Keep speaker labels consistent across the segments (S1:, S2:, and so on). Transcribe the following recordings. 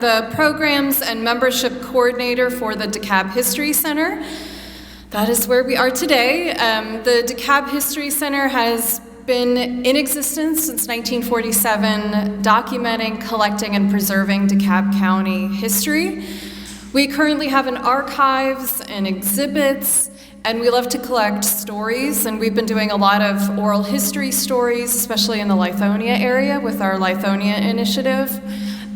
S1: The Programs and Membership Coordinator for the DeKalb History Center. That is where we are today. The DeKalb History Center has been in existence since 1947, documenting, collecting, and preserving DeKalb County history. We currently have an archives and exhibits, and we love to collect stories, and we've been doing a lot of oral history stories, especially in the Lithonia area with our Lithonia initiative.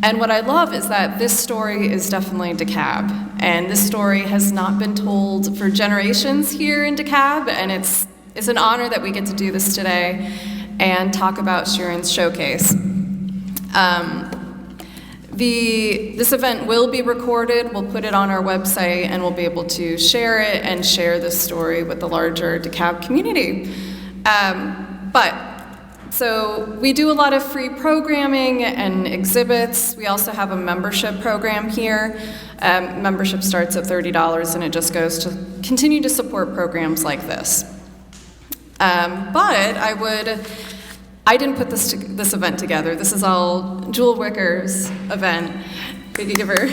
S1: And what I love is that this story is definitely DeKalb, and this story has not been told for generations here in DeKalb, and it's an honor that we get to do this today and talk about Shyran's showcase. This event will be recorded. We'll put it on our website, and we'll be able to share it and share this story with the larger DeKalb community. So we do a lot of free programming and exhibits. We also have a membership program here. Membership starts at $30, and it just goes to continue to support programs like this. But I didn't put this event together. This is all Jewel Wicker's event. Could you give her?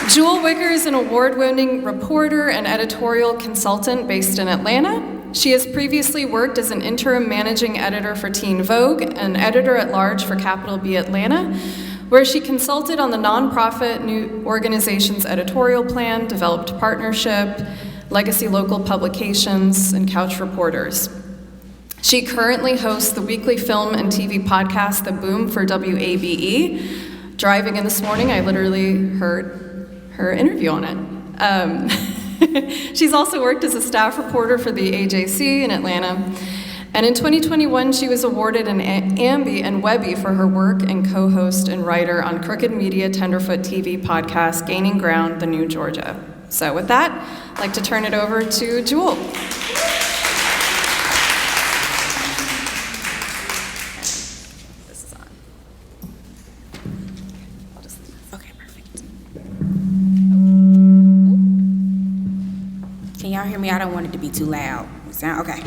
S1: Jewel Wicker is an award-winning reporter and editorial consultant based in Atlanta. She has previously worked as an interim managing editor for Teen Vogue and editor-at-large for Capital B Atlanta, where she consulted on the nonprofit new organization's editorial plan, developed partnership, legacy local publications, and couch reporters. She currently hosts the weekly film and TV podcast, The Boom, for WABE. Driving in this morning, I literally heard her interview on it. She's also worked as a staff reporter for the AJC in Atlanta. And in 2021, she was awarded an Ambie and Webby for her work and co-host and writer on Crooked Media Tenderfoot TV podcast, Gaining Ground, The New Georgia. So with that, I'd like to turn it over to Jewel. This is on.
S2: Okay, perfect. Can y'all hear me? I don't want it to be too loud. Sound okay.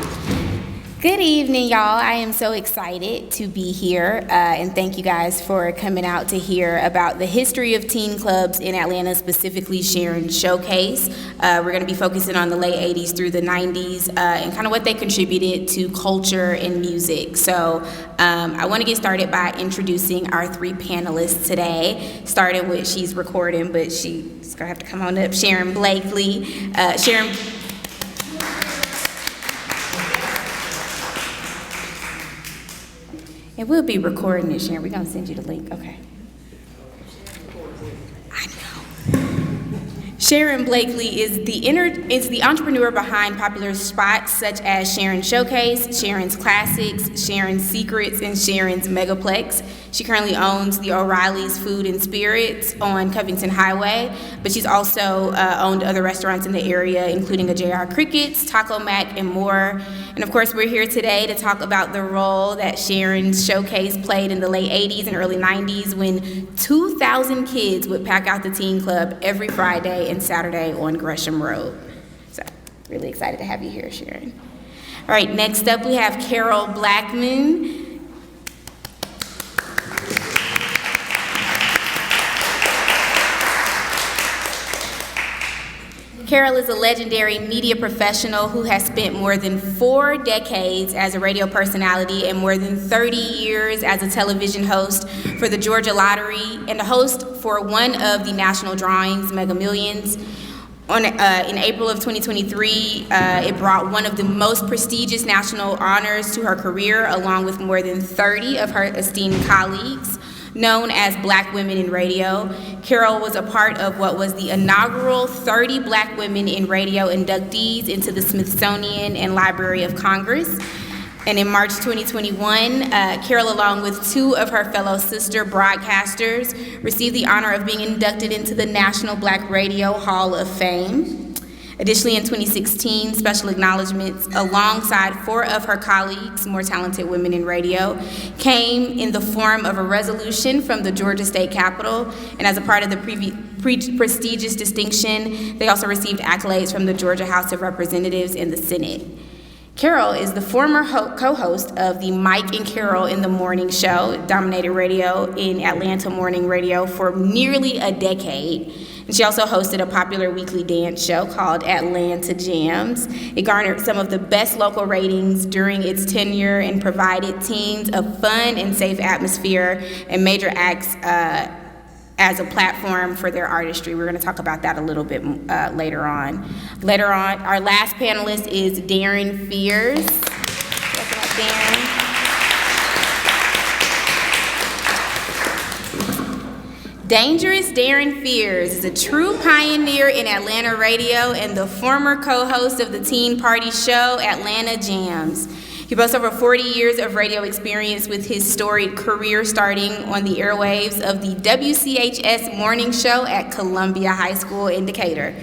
S2: Good evening, y'all. I am so excited to be here, and thank you guys for coming out to hear about the history of teen clubs in Atlanta, specifically Shyran's showcase. We're going to be focusing on the late 80s through the 90s and kind of what they contributed to culture and music. So I want to get started by introducing our three panelists today, starting with, she's recording, but she's going to have to come on up, Shyran Blakely. Shyran. And we'll be recording it, Shyran. We're going to send you the link. Okay. I know. Shyran Blakely is the entrepreneur behind popular spots such as Shyran's Showcase, Shyran's Classics, Shyran's Secrets, and Shyran's Megaplex. She currently owns the O'Reilly's Food and Spirits on Covington Highway, but she's also owned other restaurants in the area, including a JR Crickets, Taco Mac, and more. And of course, we're here today to talk about the role that Shyran's Showcase played in the late 80s and early 90s when 2,000 kids would pack out the teen club every Friday and Saturday on Gresham Road. So, really excited to have you here, Shyran. All right, next up we have Carol Blackmon. Carol is a legendary media professional who has spent more than 4 decades as a radio personality and more than 30 years as a television host for the Georgia Lottery and a host for one of the national drawings, Mega Millions. In April of 2023, it brought one of the most prestigious national honors to her career, along with more than 30 of her esteemed colleagues. Known as Black Women in Radio, Carol was a part of what was the inaugural 30 Black Women in Radio inductees into the Smithsonian and Library of Congress. And in March 2021, Carol, along with 2 of her fellow sister broadcasters, received the honor of being inducted into the National Black Radio Hall of Fame. Additionally, in 2016, special acknowledgments alongside 4 of her colleagues, more talented women in radio, came in the form of a resolution from the Georgia State Capitol, and as a part of the prestigious distinction, they also received accolades from the Georgia House of Representatives and the Senate. Carol is the former co-host of the Mike and Carol in the Morning show. It dominated radio in Atlanta morning radio for nearly a decade. And she also hosted a popular weekly dance show called Atlanta Jams. It garnered some of the best local ratings during its tenure and provided teens a fun and safe atmosphere and major acts as a platform for their artistry. We're going to talk about that a little bit later on. Later on, our last panelist is Daron Fears. Welcome up, Daron. Dangerous Daron Fears is a true pioneer in Atlanta radio and the former co-host of the teen party show Atlanta Jams. He boasts over 40 years of radio experience with his storied career starting on the airwaves of the WCHS morning show at Columbia High School in Decatur.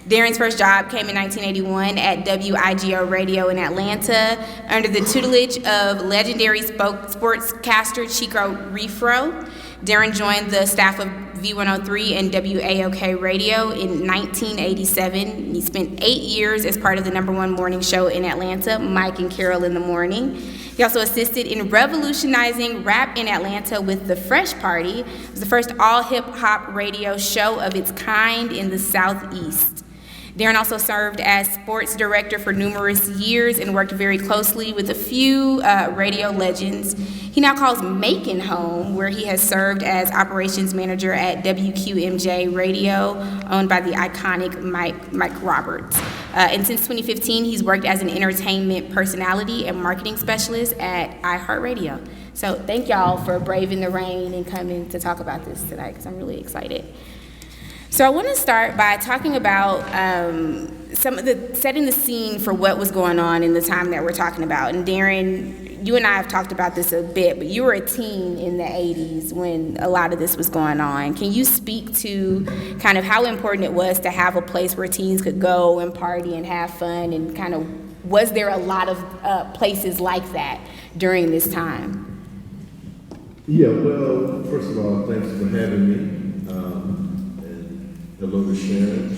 S2: Daron's first job came in 1981 at WIGO Radio in Atlanta under the tutelage of legendary sportscaster Chico Refro. Daron joined the staff of V103 and WAOK Radio in 1987. He spent 8 years as part of the #1 morning show in Atlanta, Mike and Carol in the Morning. He also assisted in revolutionizing rap in Atlanta with The Fresh Party. It was the first all-hip-hop radio show of its kind in the Southeast. Daron also served as sports director for numerous years and worked very closely with a few radio legends. He now calls Macon home, where he has served as operations manager at WQMJ Radio, owned by the iconic Mike Roberts. And since 2015, he's worked as an entertainment personality and marketing specialist at iHeartRadio. So thank y'all for braving the rain and coming to talk about this tonight, because I'm really excited. So I want to start by talking about setting the scene for what was going on in the time that we're talking about. And Daron, you and I have talked about this a bit, but you were a teen in the 80s when a lot of this was going on. Can you speak to kind of how important it was to have a place where teens could go and party and have fun, and kind of was there a lot of places like that during this time?
S3: Yeah, well, first of all, thanks for having me. Hello to Shyran.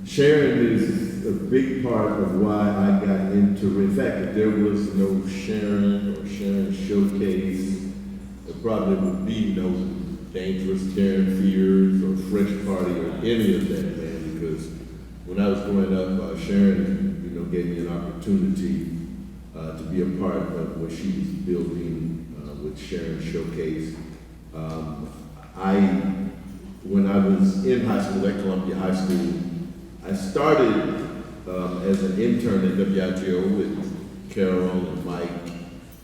S3: Shyran is a big part of why I got into it. In fact, if there was no Shyran or Shyran Showcase, there probably would be no Dangerous Daron Fears or Fresh Party or any of that, man, because when I was growing up, Shyran, gave me an opportunity to be a part of what she was building with Shyran Showcase. When I was in high school at Columbia High School, I started as an intern at WIGO with Carol and Mike,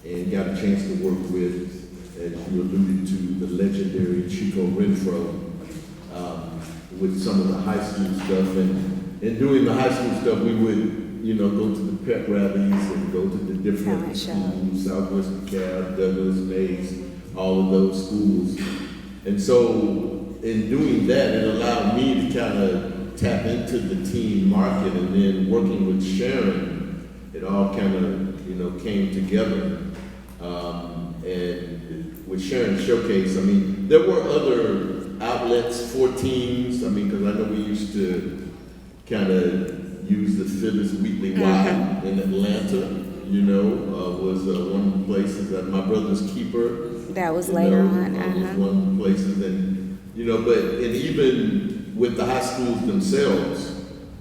S3: and got a chance to work with, as you alluded to, the legendary Chico Refro with some of the high school stuff. And in doing the high school stuff, we would go to the pep rallies and go to the different schools, Southwest DeKalb, Douglas, Mays, all of those schools. And so in doing that, it allowed me to kind of tap into the teen market, and then working with Shyran, it all kind of, came together. And with Shyran Showcase, I mean, there were other outlets for teens. I mean, because I know we used to kind of use the Phyllis Wheatley Y in Atlanta, was one of the places that My Brother's Keeper.
S2: That was later on.
S3: Was one of the places, and and even with the high schools themselves,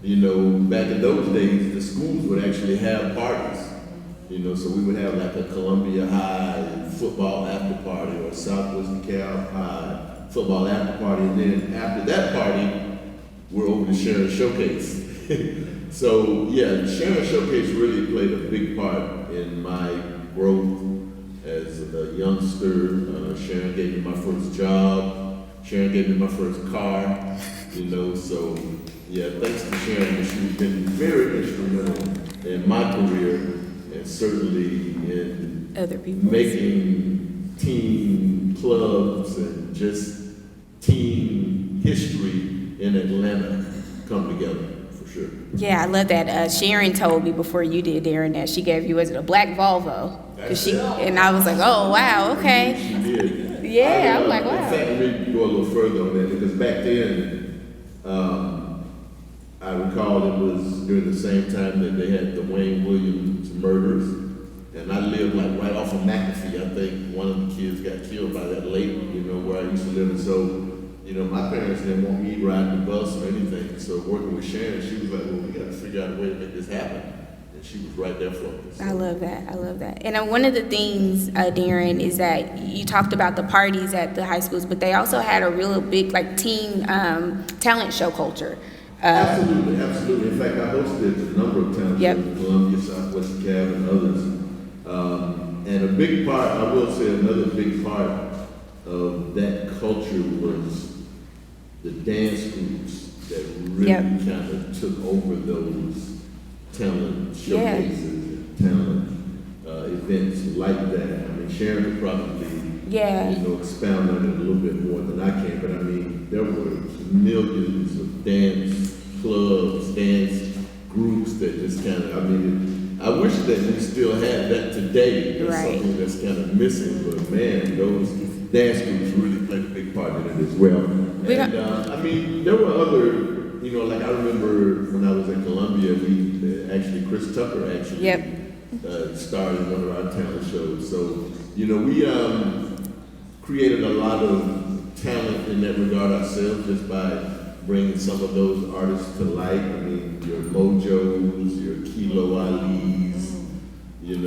S3: back in those days, the schools would actually have parties. So we would have like a Columbia High football after party or Southwest DeKalb High football after party, and then after that party, we're over to Shyran Showcase. So yeah, Shyran Showcase really played a big part in my growth as a youngster. Shyran gave me my first job. Shyran gave me my first car, so yeah, thanks to Shyran, she's been very instrumental in my career, and certainly in
S2: other people
S3: making teen clubs and just teen history in Atlanta come together, for sure.
S2: Yeah, I love that. Shyran told me before you did, Daron, that she gave you, was it a black Volvo? And I was like, oh, wow, okay.
S3: She did.
S2: Yeah, I'm like, wow.
S3: In fact, let me go a little further on that, because back then, I I recall it was during the same time that they had the Wayne Williams murders, and I lived like right off of McAfee. I think one of the kids got killed by that lake, where I used to live. And so, my parents didn't want me riding the bus or anything. So working with Shyran, she was like, well, we got to figure out a way to make this happen. And she was right there for us. So.
S2: I love that. And one of the things, Daron, is that you talked about the parties at the high schools, but they also had a real big teen talent show culture.
S3: Absolutely. In fact, I hosted a number of talent shows in Columbia, Southwest DeKalb, and others. And a big part, I will say another big part of that culture was the dance groups that really kind of took over those talent showcases and talent events like that. I mean, Shyran could probably expound on it a little bit more than I can, but I mean, there were millions of dance clubs, dance groups that just kind of, I wish that we still had that today. It's something that's kind of missing, but man, those dance groups really played a big part in it as well. And there were other, like I remember when I was at Columbia, Chris Tucker starred in one of our talent shows. So, we created a lot of talent in that regard ourselves just by bringing some of those artists to light. I mean, your Mojos, your Kilo Ali's, your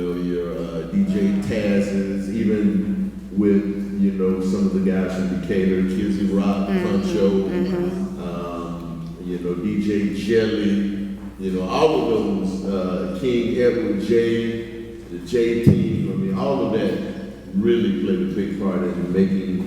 S3: DJ Taz's, even with, some of the guys from Decatur, Kizzy Rock, Puncho, DJ Jelly, all of those, King Edward J, the J Team, all of that really played a big part in making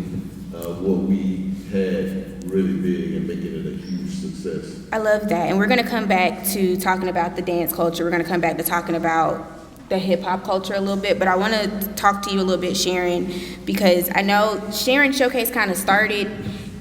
S3: what we had really big and making it a huge success.
S2: I love that. And we're going to come back to talking about the dance culture. We're going to come back to talking about the hip-hop culture a little bit, but I want to talk to you a little bit, Shyran, because I know Shyran Showcase kind of started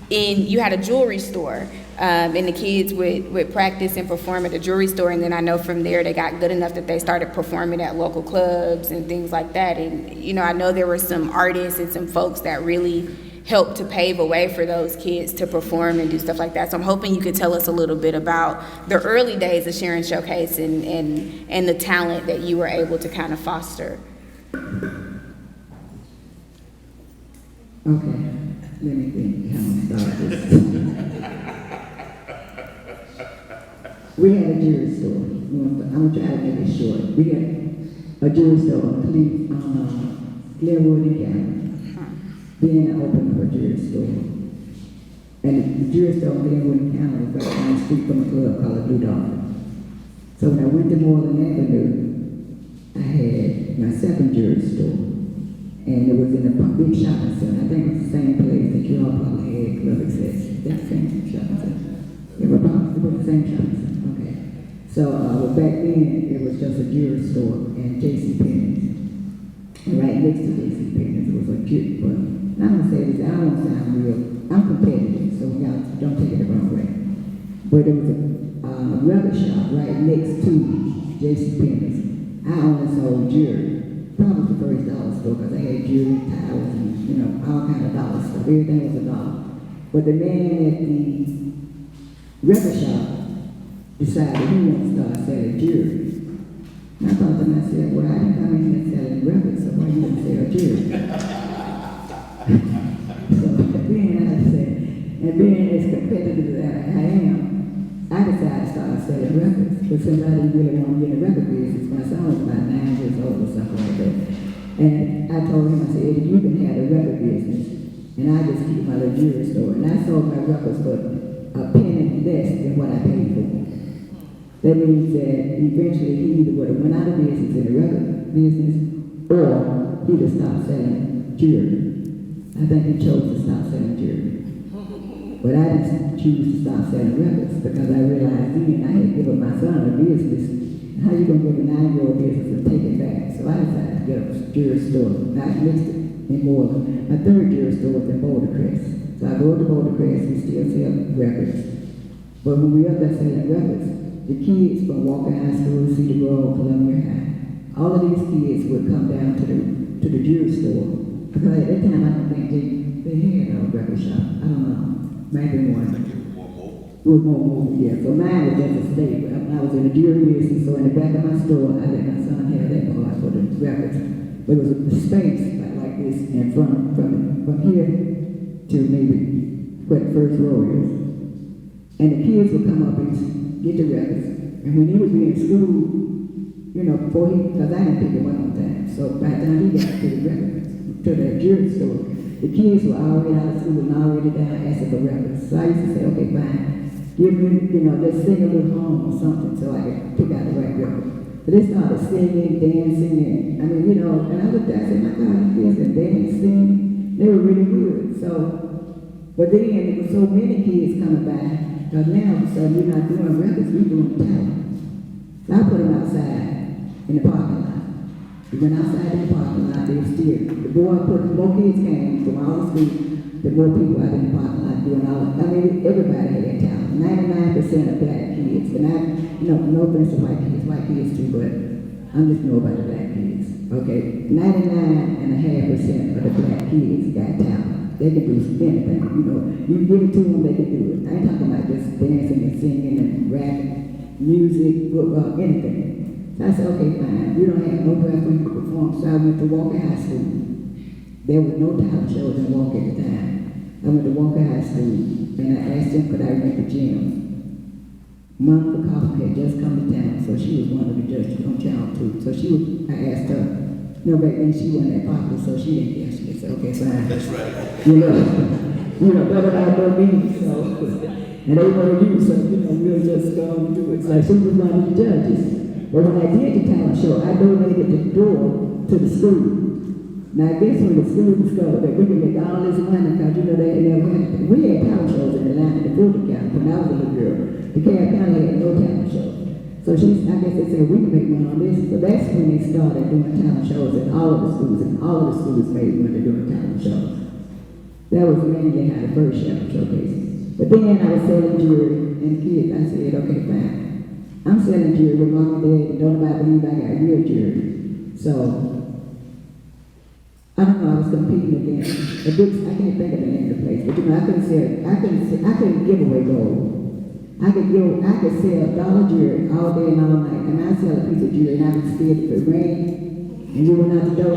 S2: you had a jewelry store, and the kids would practice and perform at the jewelry store, and then I know from there they got good enough that they started performing at local clubs and things like that. And, I know there were some artists and some folks that really helped to pave a way for those kids to perform and do stuff like that. So I'm hoping you could tell us a little bit about the early days of Shyran Showcase and the talent that you were able to kind of foster.
S4: Okay, let me think how to start this. We had a jewelry store. I'm going to try to make it short. We had a jewelry store on Glenwood and Gallery. Then I opened up a jewelry store. And the jewelry store then went down was right down the street from a club called Blue Dolphin. So when I went to Moreland Avenue, I had my second jewelry store. And it was in a big shopping center. I think it was the same place that you all probably had Club Access. That same shopping center. It was the same shopping center. Okay. So back then, it was just a jewelry store and JCPenney's. And right next to JCPenney's, it was a cute one. And I'm going to say this, I don't sound real, I'm competitive, so y'all don't take it the wrong way. But there was a rubber shop right next to JCPenney's. I only sold jewelry. Probably the first dollar store, because I had jewelry, towels, and, all kind of dollar stuff. Everything was $1. But the man at the rubber shop decided he wanted to start selling jewelry. And I thought to myself, well, I didn't come in here selling rubber, so why you gonna sell jewelry? So then I said, and being as competitive as I am, I decided to start selling records. But somebody really wanted to get in the record business. My son was about 9 years old or something like that. And I told him, I said, Eddie, you can have the record business, and I just keep my little jewelry store. And I sold my records for a penny less than what I paid for them. That means that eventually he either would have went out of business in the record business, or he'd have stopped selling jewelry. I think he chose to stop selling jewelry. But I didn't choose to stop selling records because I realized then I had given my son a business. How you gonna give a 9-year-old business and take it back? So I decided to get a jewelry store. I mixed it in Moreland. My third jewelry store was in Boulder Crest. So I go to Boulder Crest, we still sell records. But when we up there selling records, the kids from Walker High School, Cedar Grove, Columbia High, all of these kids would come down to the jewelry store. Because at that time I don't think they had a record shop. I don't know. Maybe one.
S3: I think it was more mobile.
S4: was more movie, yeah. So mine was just a stage. When I was in the jury business, so in the back of my store, I let my son have that part for the records. But it was a space like this in front, from here to maybe where the first row is. And the kids would come up and get the records. And when he would be in school, you know, because I didn't pick him up on time. So by the time he got to the records, to the jury store, the kids were already out of school and already down asking for records. So I used to say, okay, fine. Give me, you know, just sing a little home or something so I could pick out the right record. So they started singing, dancing, and I mean, you know, and I looked at it and I said, my God, these kids can dance, sing. They were really good. So, but then there were so many kids coming by, because now all of a sudden we're not doing records, we're doing talent. So I put them outside in the parking lot. We went outside in the parking lot, they were still, the more kids came from all the schools, the more people out in the parking lot doing all of, I mean, everybody had talent. 99% of black kids, and I, you know, no offense to white kids too, but I'm just know about the black kids, okay? 99.5% of the black kids got talent. They can do anything, you know. You give it to them, they can do it. I ain't talking about just dancing and singing and rapping, music, football, anything. So I said, okay, fine. We don't have no breath when you perform, so I went to Walker High School. There was no talent shows in Walker at the time. I went to Walker High School. And I asked him, could I rent the gym? Monica Kaufman had just come to town, so she was one of the judges on Channel 2. So I asked her, you know, back then she wasn't that popular, so she didn't care. She said, okay, fine.
S3: That's right.
S4: You know, better than I know me, so, and they know you, so, you know, we'll just go and do it. So she was one of the judges. But when I did the talent show, I donated the door to the school. Now, I guess when the school discovered that we could make all this money, because, you know, we had talent shows in Atlanta, the Fulton County, when I was a little girl. DeKalb County had no talent shows. So I guess they said, we can make money on this. So that's when they started doing talent shows in all of the schools, and all of the schools made money doing talent shows. That was when they had the first showcase. But then I was selling jewelry, and kids, I said, okay, fine. I'm selling jewelry with mom and dad, and don't nobody believe I got real jewelry. So, I don't know, I was competing against a big, I can't think of the name of the place, but you know, I couldn't give away gold. I could sell dollar jewelry all day and all night, and I sell a piece of jewelry and I would steal it if it rained, and you went out the door,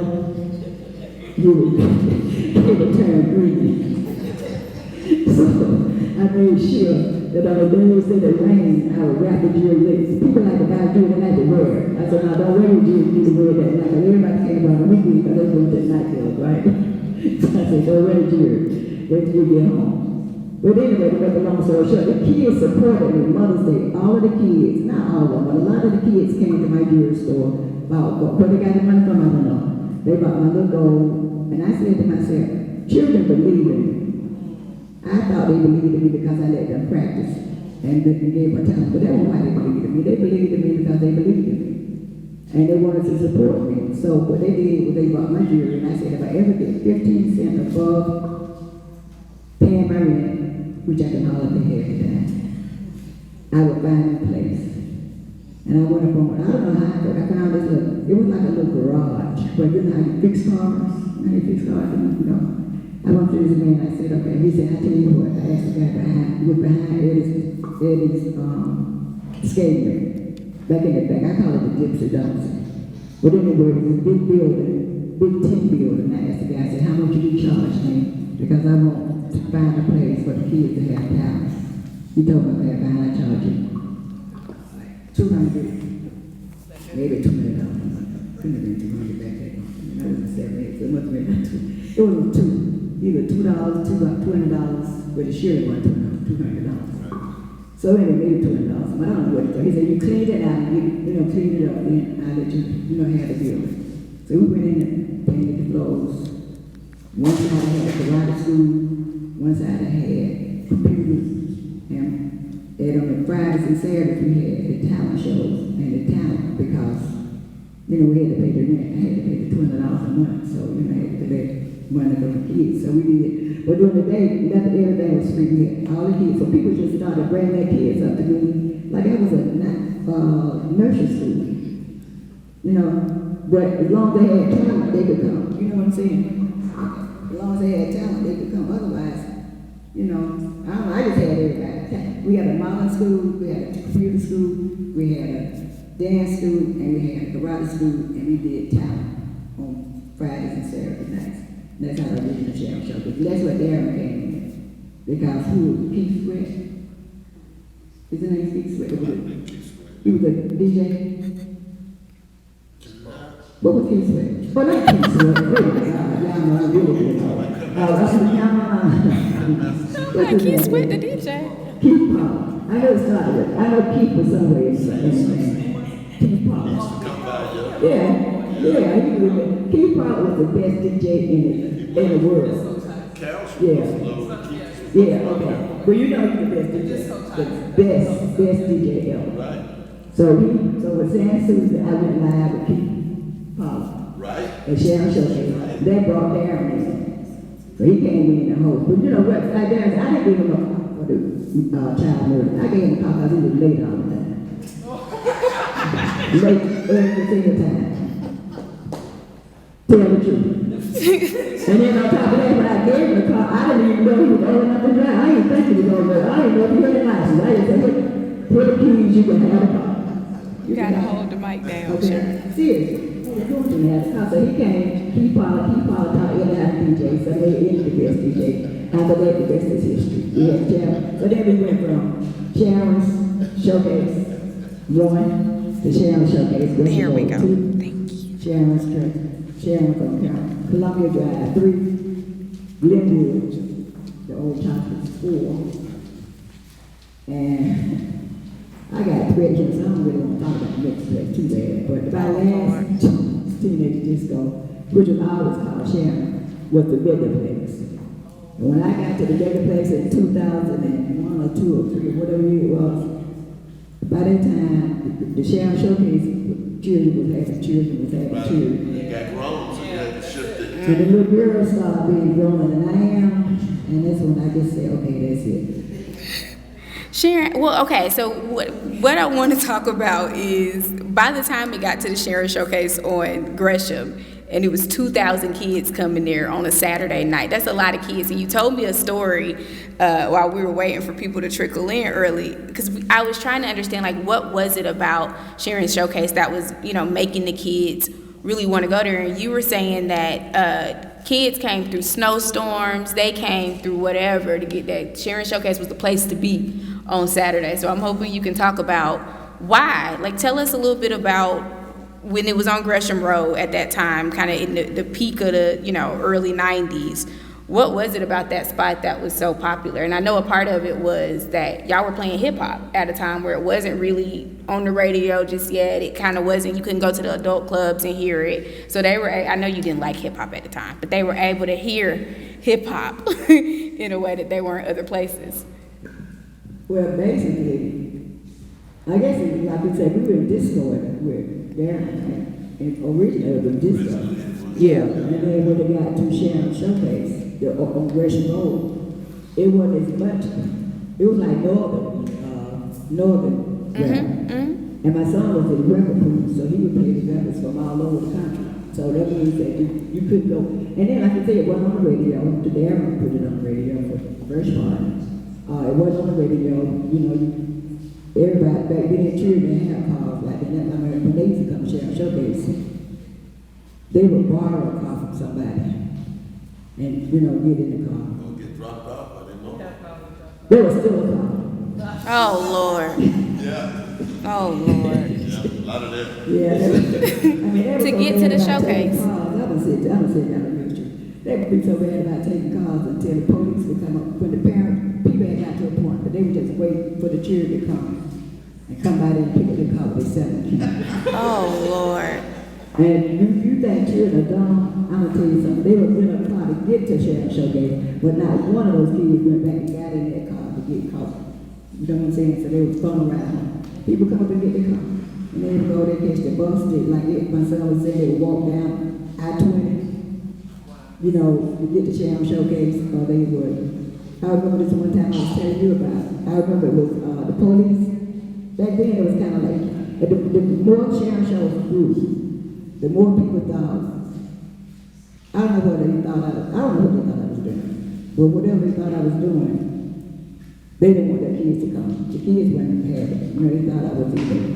S4: you would turn green. So I made sure that on the days that it rained, I would wrap the jewelry. People like to buy jewelry, they like to wear it. I said, now don't wear your jewelry, you need to wear that night. Because everybody came around the weekend because they go to the nightclub, right? So I said, don't wear the jewelry. Wait till you get home. But anyway, to make a long story short, the kids supported me Mother's Day. All of the kids, not all of them, but a lot of the kids came to my jewelry store, bought gold. Where they got the money from, I don't know. They bought my little gold, and I said to myself, children believe in me. I thought they believed in me because I let them practice and gave my time, but that wasn't why they believed in me. They believed in me because they believed in me. And they wanted to support me. So what they did was they bought my jewelry, and I said, if I ever get 15 cents above paying my rent, which I can hardly pay every time, I would find a place. And I went up on, I don't know how I found this little, it was like a little garage, where you know how you fix cars, you know. I went to this man, I said, okay, he said, I tell you what, I asked the guy behind Eddie's skating rink, back in the back, I call it the Gypsy Dumpster. But anyway, it was a big building, big tin building, I asked the guy, I said, how much do you charge me? Because I want to find a place for the kids to have talent. He told me, okay, fine, I charge you $200, maybe $200. Couldn't have been $200 back then. I was in 7, 8, so it must have been $2. It was $2. Either $2, $20, but it surely wasn't $200. So anyway, maybe $200, but I don't know what it was. He said, you clean it out, you know, clean it up, then I'll let you know, have the building. So we went in and painted the floors. One side I had the karate school, one side I had computers, and on the Fridays and Saturdays we had the talent shows and the talent because, you know, we had to pay the rent. I had to pay the $20 a month, so, you know, I had to let money go to kids. So we did, but during the day, everything was free. We had all the kids, so people just started bringing their kids up to me, like that was a nursery school, you know, but as long as they had talent, they could come, you know what I'm saying? As long as they had talent, they could come. Otherwise, you know, I don't know, I just had everybody talent. we had a modeling school, we had a computer school, we had a dance school, and we had a karate school, and we did talent on Fridays and Saturday nights. That's how the original Shyran show. That's where Daron came in. Because Keith Sweat. His name Keith Sweat. He was a DJ. What was Keith Sweat? Well, not Keith Sweat. Y'all know I'm really good.
S1: Keith Sweat, the DJ.
S4: Keith Paul. I know it's not it. I know Keith was somewhere in Keith Paul. Yeah. Yeah, Keith Paul was the best DJ in the world. Yeah, okay. Well, you know he's the best DJ. The best DJ ever. Right. So with San Susan, I went live with Keith Paul. Right. And Shyran Showcase. They brought Daron in. So he came in and host. But you know what? Like Daron, I didn't give him a call for the child murder. I gave him a call because he was late all the time. Late every single time. Tell the truth. And then on top of that, when I gave him the car, I didn't even know he was old enough to drive. I didn't think he was old enough. I didn't know if he had a license. I didn't say, put the keys, you can have a car.
S1: You gotta hold the mic down,
S4: okay.
S1: Sure.
S4: Seriously. So he came, he followed taught in how to DJ, so they ended the best DJ. After that, the rest is history. We had Shyran. So then we went from Shyran's Showcase 1 to Shyran Showcase.
S1: There we go. Thank you.
S4: Shyran's Church. Shyran from Columbia Drive 3, Glenwood, the old Chocolate's 4. And I got threatened, so I don't really want to talk about the next place too bad. But my last teenage disco, which was always called Shyran, was the Megaplex. And when I got to the Megaplex in 2001 or 2 or 3 or whatever year it was, by that time, the Shyran Showcase, children was having children.
S3: It got grown, so you had to shift it.
S4: So the little girls started being grown than I am, and that's when I just said, okay, that's it.
S2: Shyran, well, okay, so what I want to talk about is by the time it got to the Shyran Showcase on Gresham, and it was 2,000 kids coming there on a Saturday night. That's a lot of kids. And you told me a story while we were waiting for people to trickle in early, because I was trying to understand, like, what was it about Shyran's Showcase that was, you know, making the kids really want to go there? And you were saying that kids came through snowstorms, they came through whatever to get that. Shyran Showcase was the place to be on Saturday. So I'm hoping you can talk about why. Like, tell us a little bit about when it was on Gresham Road at that time, kind of in the peak of the, you know, early 90s. What was it about that spot that was so popular? And I know a part of it was that y'all were playing hip hop at a time where it wasn't really on the radio just yet. It kind of wasn't, you couldn't go to the adult clubs and hear it. So they were, I know you didn't like hip hop at the time, but they were able to hear hip hop in a way that they weren't other places.
S4: Well, basically, I guess like we said, we were in disco with Daron, and originally it was disco. Yeah, and then when they got to Shyran Showcase on Gresham Road, it wasn't as much. It was like northern rap. And my son was in record producer, so he would play the rappers from all over the country. So that means that you couldn't go. And then, like I said, it wasn't on the radio. Daron put it on the radio for the first part. It wasn't on the radio. You know, everybody back then in church didn't have cars like that. When they used to come to Shyran Showcase, they would borrow a car from somebody and, you know, get in the car.
S3: Don't get dropped off, I didn't know.
S4: There was still a car.
S2: Oh, Lord.
S3: Yeah.
S2: Oh, Lord.
S3: Yeah, a lot of that.
S4: Yeah. I mean,
S2: To get to the showcase.
S4: I'm gonna sit down a picture. They would be so bad about taking cars until the police would come up. When the people had got to a point, but they would just wait for the children to come and come by there and pick up their car with their 7 kids.
S2: Oh, Lord.
S4: And you think children are dumb, I'm gonna tell you something. They were in a car to get to Shyran Showcase, but not one of those kids went back and got in that car to get caught. You know what I'm saying? So they would phone around home. People come up and get their car. And they would go there, catch the bus, like my son was saying, they would walk down I-20, you know, to get to Shyran Showcase, or they would. I remember this one time I was telling you about. I remember it was the police. Back then it was kind of like, the more Shyran shows grew, the more people thought, I don't know what they thought I was doing, but whatever they thought I was doing, They didn't want their kids to come. The kids wouldn't have it. You know, they thought I was either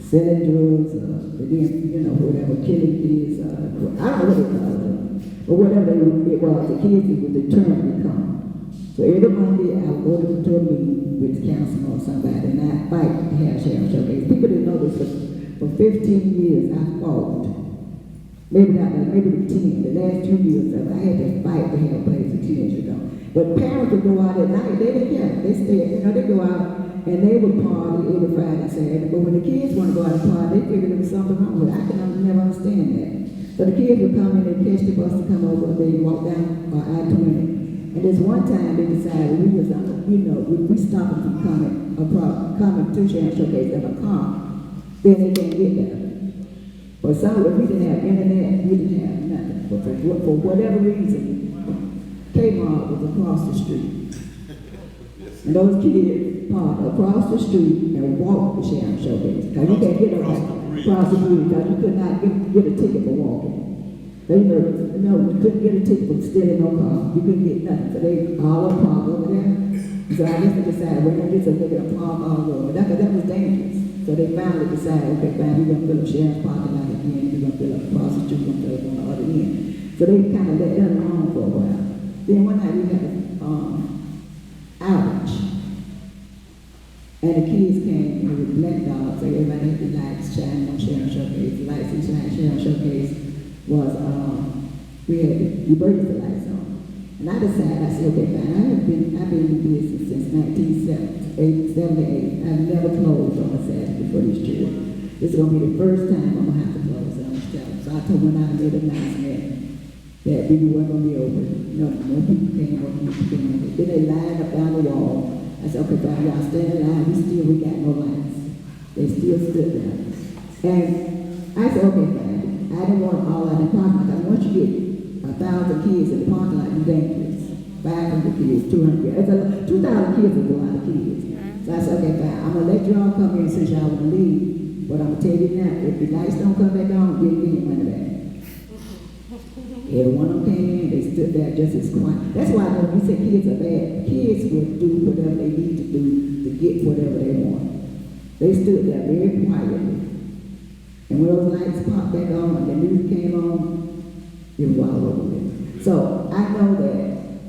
S4: selling drugs, or then, you know, whatever, killing kids, I don't know what they thought of. But whatever it was, the kids were determined to come. So every Monday I would go to a meeting with the council or somebody, and I fight to have Shyran Showcase. People didn't know this, but for 15 years I fought. Maybe not, maybe 10. The last 2 years of it, I had to fight to have a place for teenagers to go. But parents would go out at night, they didn't care. They stayed, you know, they go out and they would party every Friday and Saturday. But when the kids want to go out and party, they figured there was something wrong with it. I can never understand that. So the kids would come in and catch the bus to come over, they walk down I-20. And this one time they decided we was, you know, we stopped them from coming to Shyran Showcase in a car. Then they can't get there. But some, if we didn't have internet, we didn't have nothing. But for whatever reason, Kmart was across the street. And those kids parked across the street and walked to Shyran Showcase. Because you can't get across the street because you could not get a ticket for walking. They know, you couldn't get a ticket for stealing no car. You couldn't get nothing. So they all parked over there. So I guess they decided we're going to get some nigga to park all over. That was dangerous. So they finally decided, okay, fine, we're going to fill up Shyran's parking lot again. We're going to fill up across the street, we're going to fill up on the other end. So they kind of let that alone for a while. Then one night we had an outage. And the kids came with black dogs, so everybody had the lights shining on Shyran Showcase. The lights in Shyran Showcase was, we had the emergency lights on. And I decided, I said, okay, fine, I've been in business since 1978. I've never closed on a Saturday for this church. This is going to be the first time I'm going to have to close on this church. So I told when I made an announcement that we weren't going to be open. You know, more people came, more people came. Then they lined up down the wall. I said, okay, fine, y'all stand in line. We got no lights. They still stood there. And I said, okay, fine. I didn't want all out in the parking lot. Once you get 1,000 kids in the parking lot, you're dangerous. 500 kids, 200 kids. 2,000 kids is a lot of kids. So I said, okay, fine, I'm going to let y'all come in since y'all want to leave. But I'm going to tell you now, if the lights don't come back on, you'll get your money back. Every one of them came in, they stood there just as quiet. That's why when you say kids are bad, kids will do whatever they need to do to get whatever they want. They stood there very quietly. And when those lights popped back on and the music came on, it was all over with. So I know that,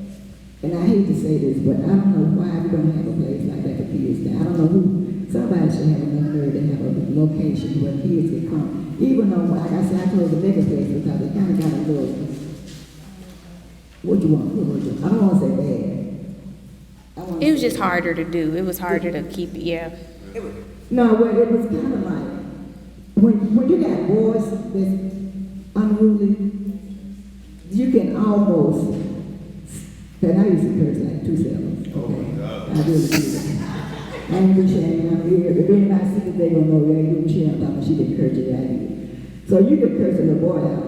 S4: and I hate to say this, but I don't know why we don't have a place like that for kids now. I don't know who, somebody should have enough nerve to have a location where kids can come. Even though, like I said, I closed the bigger place because it kind of got a little, what you want? I don't want to say bad.
S2: It was just harder to do. It was harder to keep it, yeah.
S4: No, well, it was kind of like, when you got boys that's unruly, you can almost, and I used to curse like 2 seconds. Okay? Oh, I really do that. I ain't be ashamed. I'm here. If anybody sees it, they gonna know that ain't Michelle talking. She didn't curse it right here. So you can curse a little boy out,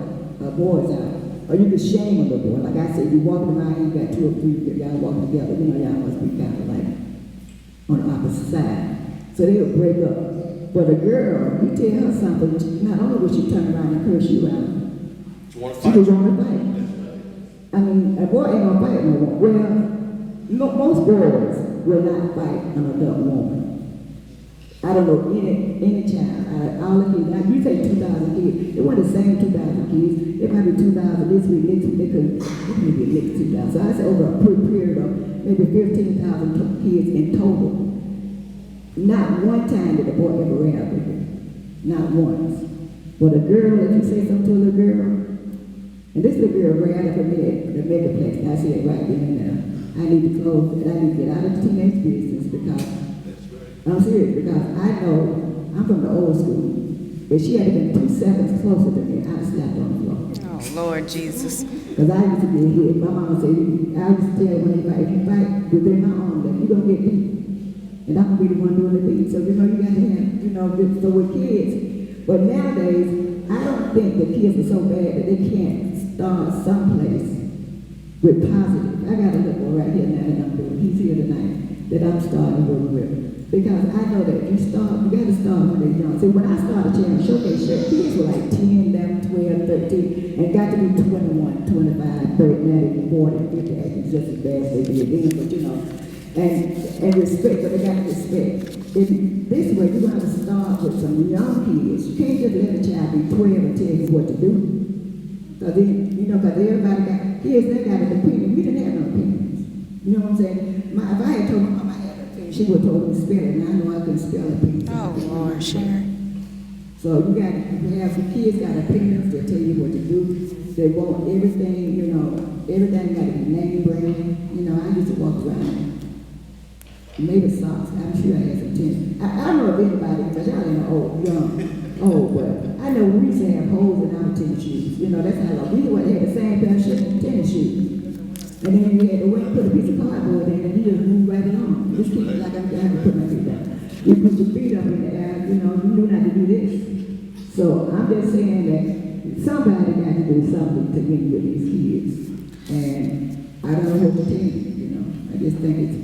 S4: boys out, or you can shame a little boy. Like I said, you walking around, you got 2 or 3, y'all walking together. You know, y'all must be kind of like on the opposite side. So they would break up. But a girl, you tell her something, not only will she turn around and curse you out, she just want to fight. I mean, a boy ain't gonna fight no more. Well, most boys will not fight an adult woman. I don't know any child. All the kids, like you say 2,000 kids, it wasn't the same 2,000 kids. It might be 2,000 this week, next week, they could be at least 2,000. So I said over a period of maybe 15,000 kids in total. Not one time did the boy ever ran up with her. Not once. But a girl, if you say something to a little girl, and this little girl ran up with me at the megaplex, and I said right then and there, I need to close, and I need to get out of the teenage business because, I'm serious, because I know, I'm from the old school. If she had been 2 seconds closer to me, I'd have slapped on the floor.
S2: Oh, Lord Jesus.
S4: Because I used to get hit. My mama said, I used to tell when if you fight within my arm, then you're going to get beat. And I'm going to be the one doing the beat. So, you know, you got to have, you know, so with kids. But nowadays, I don't think the kids are so bad that they can't start someplace with positive. I got a little boy right here now that I'm doing. He's here tonight that I'm starting to work with. Because I know that you got to start when they're young. See, when I started Shyran Showcase, kids were like 10, 11, 12, 13, and got to be 21, 25, 30, 40, 50, acting just as bad as they did then. But you know, and respect, but they got to respect. This way, you're going to start with some young kids. You can't just let a child be 12 and tell you what to do. Because everybody got, kids, they got an opinion. We didn't have no opinions. You know what I'm saying? If I had told my mama I had an opinion, she would have told me to spell it, and I know I couldn't spell opinion.
S2: Oh, Lord, Shyran.
S4: So you have the kids got opinions, they'll tell you what to do. They want everything, everything got to be name brand. I used to walk around. Maybe socks. I'm sure I had some tennis. I don't know if anybody, because y'all ain't old, but I know we used to have holes in our tennis shoes. That's how long. We would have the same pair of tennis shoes. And then you had to wait, put a piece of cardboard in, and you just move right along. Just keep it like I'm going to put my feet down. You put your feet up in the air, you knew not to do this. So I'm just saying that somebody got to do something to me with these kids. And I don't know what to tell you, I just think it's,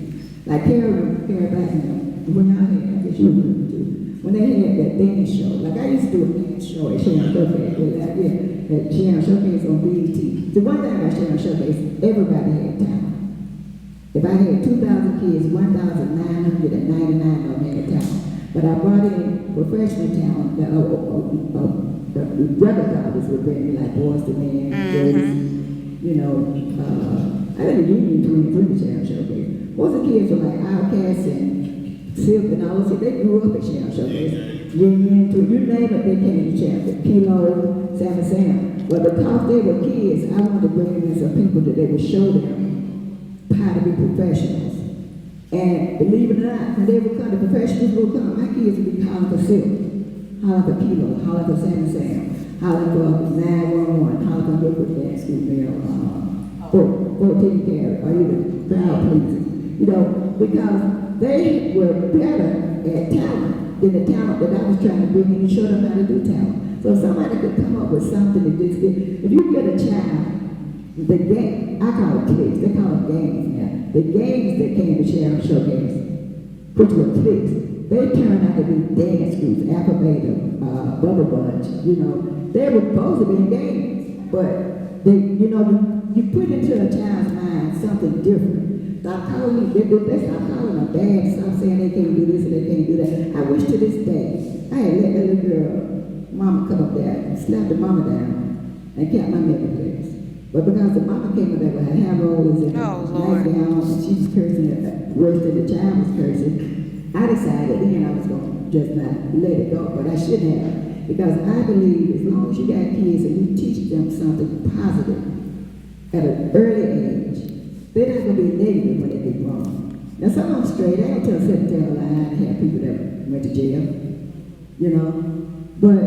S4: like Carol Blackmon, when y'all had, I guess you remember too, when they had that dance show, like I used to do a dance show at Shyran Showcase, at Shyran Showcase on BET. The one thing about Shyran Showcase, everybody had talent. If I had 2,000 kids, 1,999 of them had talent. But I brought in professional talent, the brother colleges would bring me like Boys to Men, I didn't even do the Shyran Showcase. Most of the kids were like Outcasts and Silk and all those. They grew up at Shyran Showcase. You name it, they came to Shyran. Kilo, Sam. Well, because they were kids, I wanted to bring in some people that they would show them how to be professionals. And believe it or not, when they would come, the professionals would come, my kids would be hollering for Silk, hollering for Kilo, hollering for Sam, hollering for 911, hollering for Woodward Dance School Mail, 14 carry, or even crowd pleasing. Because they were better at talent than the talent that I was trying to bring in and show them how to do talent. So if somebody could come up with something that just if you get a child, the game, I call it clicks, they call it games now. The games that came to Shyran Showcase, which were clicks, they turned out to be dance groups, Alphabeta, Bubble Bunch, they were supposed to be games, but you put into a child's mind something different. Stop calling them bad, stop saying they can't do this and they can't do that. I wish to this day, I had let that little girl, mama come up there and slap the mama down and kept my memory place. But because the mama came up there with her hair rollers and nightgown, and she was cursing worse than the child was cursing, I decided then I was going to just not let it go, but I shouldn't have. Because I believe as long as you got kids and you teach them something positive at an early age, they're not going to be negative when they get grown. Now, some of them straight, I don't tell a lie, I have people that went to jail, but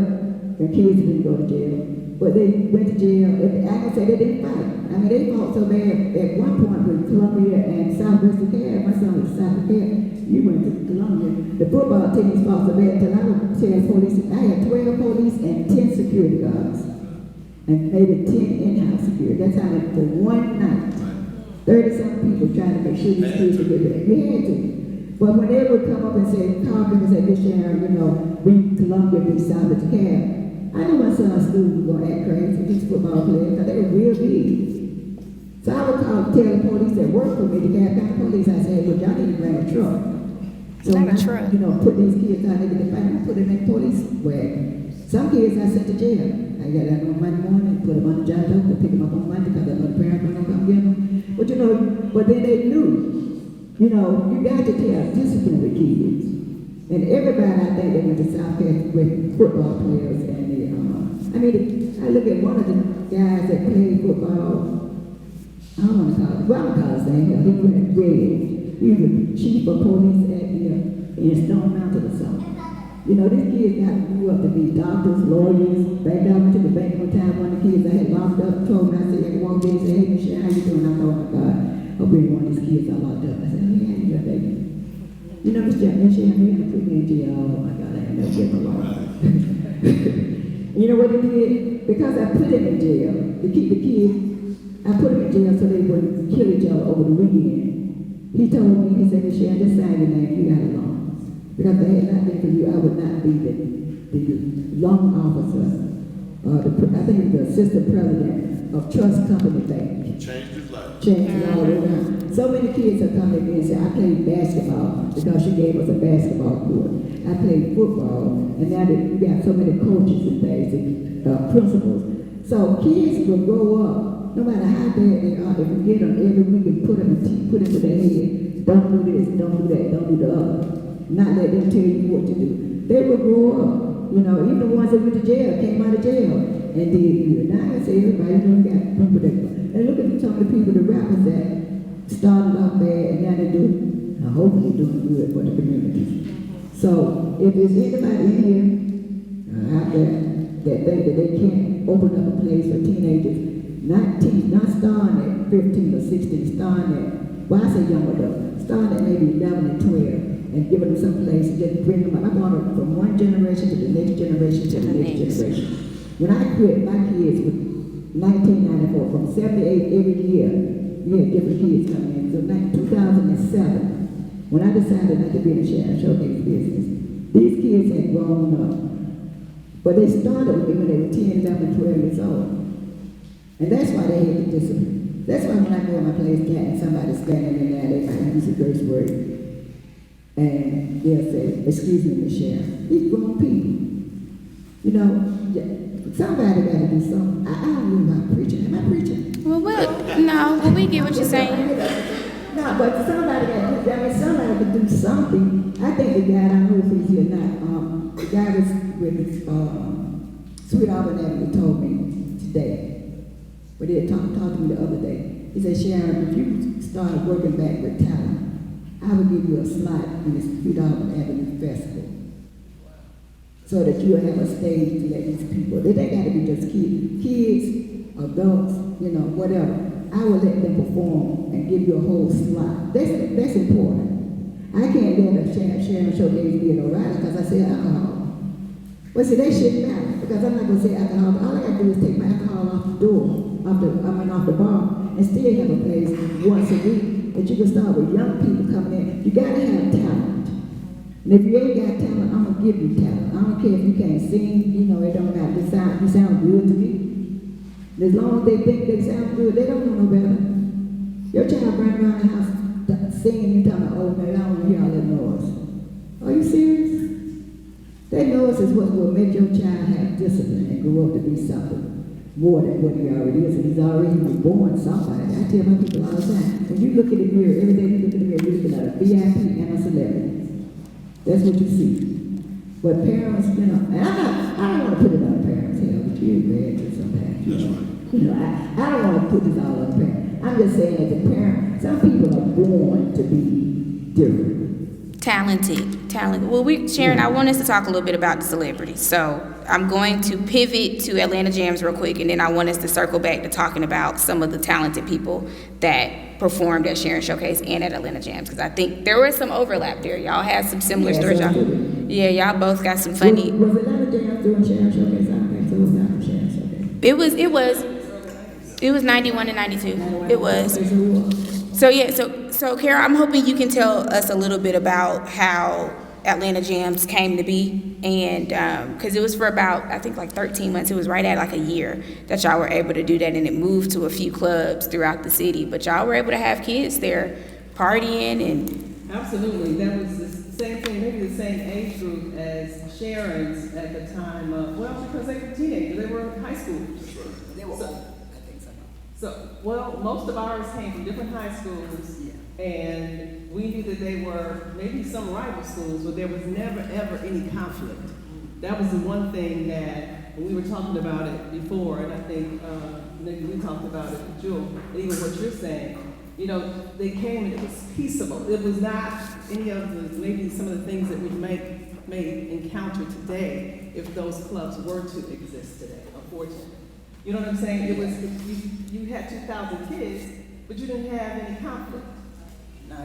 S4: their kids didn't go to jail. But they went to jail, and I can say they didn't fight. I mean, they fought so bad at one point with Columbia and Southwest Decatur. My son was South Decatur. You went to Columbia. The football teams fought so bad until I would tell police, I had 12 police and 10 security guards. And maybe 10 in-house security. That's how for one night. 30-something people trying to make sure these kids would get back. We had to. But when they would come up and say, call them and say, Miss Shyran, we Columbia beat South Decatur. I knew my son's school was going to act crazy, these football players, because they were real big. So I would tell the police that worked for me, the DeKalb police, I said, well, y'all need to bring a truck. So
S2: not a truck.
S4: Put these kids out there, I put them in police wagon. Some kids I sent to jail. I got out on Monday morning, put them on the job, to pick them up on Monday, because I know the parents were going to come get them. But then they knew, you got to tell discipline with kids. And everybody, I think, that went to South Carolina with football players and I look at one of the guys that played football, I don't want to call it, well, I'm going to call his name, he went red. He was the chief of police in Stone Mountain or something. This kid grew up to be doctors, lawyers. Back down to the bank one time, one of the kids I had locked up told me, I said, I walked in and said, hey, Michelle, how you doing? I thought, oh my God, I'll bring one of these kids I locked up. I said, oh, yeah, you got baby. Michelle, you put me in jail. Oh my God, I ain't never getting along. You know what he did? Because I put him in jail to keep the kids, I put him in jail so they wouldn't kill each other over the weekend. He told me, he said, Michelle, just sign your name, you got along. Because if I had not been for you, I would not be the loan officer, I think the assistant president of Trust Company Bank.
S3: Changed his life.
S4: Changed it all around. so many kids have come to me and said, I played basketball because she gave us a basketball court. I played football, and now that you got so many coaches and things, and principals. So kids will grow up, no matter how bad they are, if we get them every week and put into their head, don't do this, don't do that, don't do the other. Not let them tell you what to do. They will grow up. You know, even the ones that went to jail, came out of jail, and did good. Now I say everybody got people that. And look at some of the people, the rappers that started off bad, and now they do, hopefully doing good for the community. So if there's anybody in here out there that think that they can't open up a place for teenagers, not starting at 15 or 16, starting at, well, I say young adults, starting at maybe 11 and 12, and giving them some place and just bring them up. I want them from one generation to the next generation to the next generation. When I quit, my kids were 1994, from 78 every year, we had different kids coming in. So 2007, when I decided not to be in the Shyran Showcase business, these kids had grown up. But they started with me when they were 10, 11, 12 years old. And that's why they had the discipline. That's why when I go in my place, and somebody's standing in there, they might use a curse word. And they'll say, excuse me, Miss Sharon. These grown people. You know, somebody got to do something. I don't know about preaching. Am I preaching?
S2: No, we get what you're saying.
S4: No, but somebody got to do, I mean, somebody could do something. I think the guy, I don't know if he's here or not, the guy was with Sweet Auburn Avenue told me today, but he had talked to me the other day. He said, Sharon, if you started working back with talent, I would give you a slot in the Sweet Auburn Avenue Festival. So that you'll have a stage to let these people, they got to be just kids, adults, you know, whatever. I will let them perform and give you a whole slot. That's important. I can't let a Shyran Showcase be in O'Reilly because I say alcohol. Well, see, that shouldn't matter because I'm not going to say alcohol. All I got to do is take my alcohol off the door, off the bar, and still have a place once a week that you can start with young people coming in. You got to have talent. And if you ain't got talent, I'm going to give you talent. I don't care if you can't sing, you know, it don't matter. You sound good to me. As long as they think they sound good, they don't know no better. Your child running around the house singing, you talking about, oh man, I don't want to hear all that noise. Are you serious? That noise is what will make your child have discipline and grow up to be something more than what he already is. And he's already born somebody. I tell my people all the time, when you look in the mirror, every day you look in the mirror, you're looking at a VIP and a celebrity. That's what you see. But parents, you know, and I don't want to put it on parents' head, but you're bad sometimes.
S5: That's right.
S4: You know, I don't want to put this all on parents. I'm just saying as a parent, some people are born to be different.
S2: Talented. Well, Sharon, I want us to talk a little bit about the celebrities. So I'm going to pivot to Atlanta Jams real quick, and then I want us to circle back to talking about some of the talented people that performed at Shyran Showcase and at Atlanta Jams, because I think there was some overlap there. Y'all had some similar stories. Y'all both got some funny.
S4: Was Atlanta Jams doing Shyran Showcase? I don't think so. It was not from Shyran Showcase.
S2: It was 91 and 92. It was. So Kara, I'm hoping you can tell us a little bit about how Atlanta Jams came to be, and because it was for about, I think, like 13 months. It was right at like a year that y'all were able to do that, and it moved to a few clubs throughout the city. But y'all were able to have kids there partying and.
S6: Absolutely, that was the same thing, maybe the same age group as Sharon's at the time. Well, because they were teenagers, they were high school.
S7: They were old.
S6: Well, most of ours came from different high schools, and we knew that they were maybe some rival schools, but there was never, ever any conflict. That was the one thing that, when we were talking about it before, and I think maybe we talked about it with Jewel, even what you're saying, you know, they came and it was peaceable. It was not any of the, maybe some of the things that we may encounter today if those clubs were to exist today, unfortunately. You know what I'm saying? It was, you had 2,000 kids, but you didn't have any conflict.
S7: No,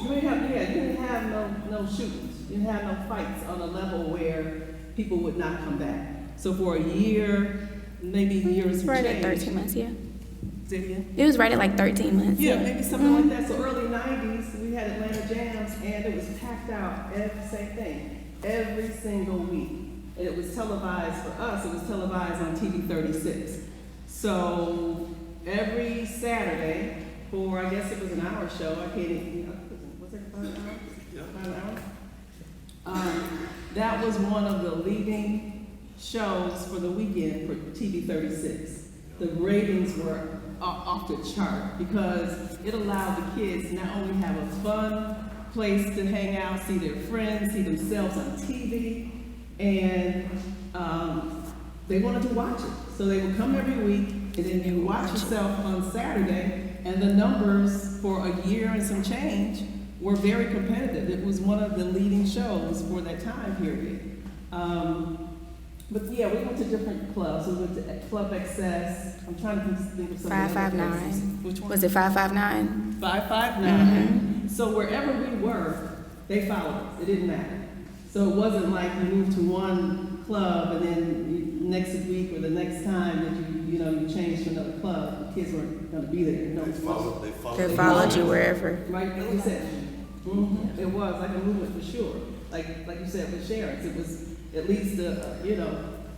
S7: you
S6: didn't have no shootings. You didn't have no fights on a level where people would not come back. So for a year, maybe years of
S2: Right
S6: change.
S2: at 13 months, yeah.
S6: Say it again?
S2: It was right at like 13 months.
S6: Yeah, maybe something like that. So early 90s, we had Atlanta Jams, and it was packed out every single week. And it was televised for us, it was televised on TV 36. So every Saturday, for, I guess it was an hour show. I can't even, was it about an hour? Yeah. About an hour? That was one of the leading shows for the weekend for TV 36. The ratings were off the chart because it allowed the kids not only have a fun place to hang out, see their friends, see themselves on TV, and they wanted to watch it. So they would come every week, and then you watch yourself on Saturday, and the numbers for a year and some change were very competitive. It was one of the leading shows for that time period. But yeah, we went to different clubs. We went to Club Excess. I'm trying to think of some
S2: 559.
S6: Which one?
S2: Was it 559?
S6: 559. So wherever we were, they followed us. It didn't matter. So it wasn't like you moved to one club and then next week or the next time that you changed to another club. The kids weren't going to be there. No,
S5: They
S2: Followed you wherever.
S6: right? Like you said, it was like a movement for sure. Like you said with Shyran's, it was at least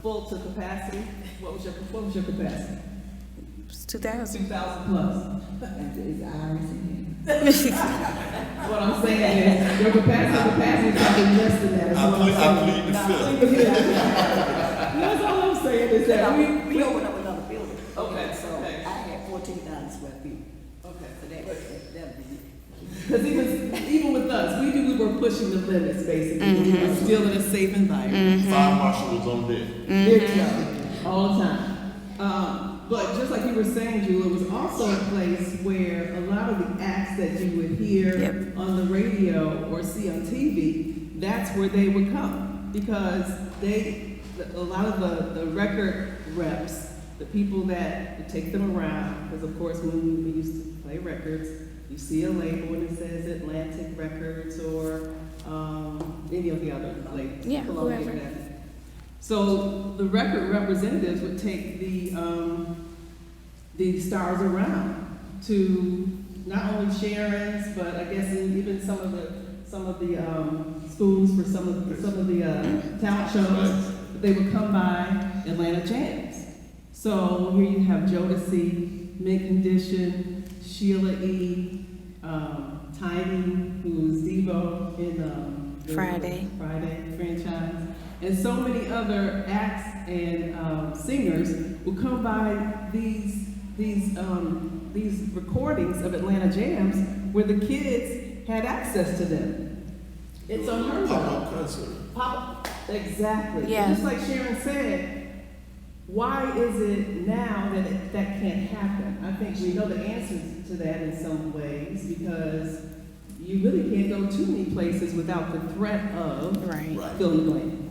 S6: full to capacity. What was your capacity?
S2: It was 2,000.
S6: 2,000 plus.
S4: Is Iris in here?
S6: What I'm saying is your capacity is probably less than that. Is what I'm saying.
S5: I plead the fifth.
S6: That's all I'm saying is that
S7: We opened up another building.
S6: Okay,
S7: So
S6: okay.
S7: I had 14,000 square feet.
S6: Okay.
S7: So that'd be it.
S6: Because even with us, we knew we were pushing the limits, basically. We were still in a safe environment.
S3: Fire marshal was on deck.
S6: There you go, all the time. But just like you were saying, Jewel, it was also a place where a lot of the acts that you would hear on the radio or see on TV, that's where they would come. Because a lot of the record reps, the people that would take them around, because of course when we used to play records, you see a label and it says Atlantic Records or any of the other labels.
S2: Yeah,
S6: Columbia,
S2: whoever.
S6: whatever. So the record representatives would take the stars around to not only Shyran's, but I guess even some of the schools for some of the talent shows. They would come by Atlanta Jams. So here you have Jodeci, Mint Condition, Sheila E., Tiny, who was Devo in the
S2: Friday
S6: franchise, and so many other acts and singers would come by these recordings of Atlanta Jams where the kids had access to them. It's unheard of.
S5: Pop-up concert.
S6: Exactly.
S2: Yeah.
S6: Just like Shyran said, why is it now that that can't happen? I think we know the answer to that in some ways because you really can't go too many places without the threat of fill in the blank.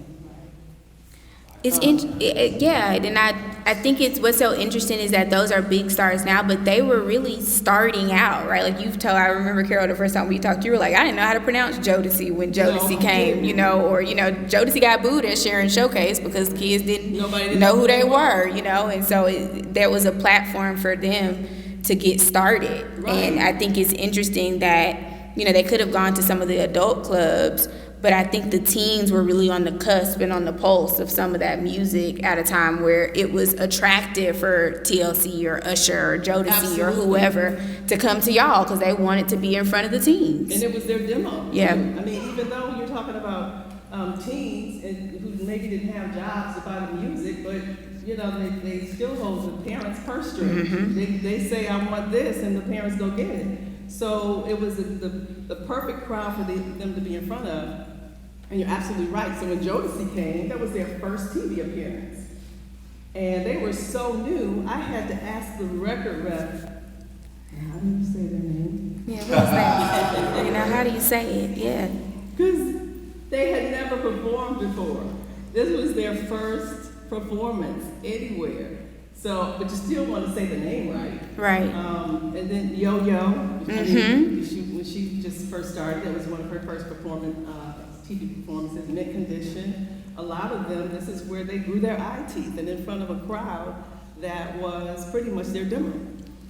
S2: It's and I think what's so interesting is that those are big stars now, but they were really starting out, right? Like I remember, Carol, the first time we talked, you were like, I didn't know how to pronounce Jodeci when Jodeci came, or Jodeci got booed at Shyran Showcase because kids didn't know who they were, and so there was a platform for them to get started. Right. And I think it's interesting that, they could have gone to some of the adult clubs, but I think the teens were really on the cusp and on the pulse of some of that music at a time where it was attractive for TLC or Usher or Jodeci or whoever to come to y'all because they wanted to be in front of the teens.
S6: And it was their demo.
S2: Yeah.
S6: I mean, even though you're talking about teens and who maybe didn't have jobs to buy the music, but they still hold the parents' purse strings. Mm-hmm. They say, I want this, and the parents go get it. So it was the perfect crowd for them to be in front of. And you're absolutely right. So when Jodeci came, that was their first TV appearance. And they were so new, I had to ask the record rep, how do you say their name?
S2: Yeah, what is that? How do you say it? Yeah.
S6: Because they had never performed before. This was their first performance anywhere. So, but you still want to say the name right.
S2: Right.
S6: And then Yo-Yo, when she just first started, that was one of her first TV performances, Mint Condition. A lot of them, this is where they grew their eye teeth and in front of a crowd that was pretty much their demo.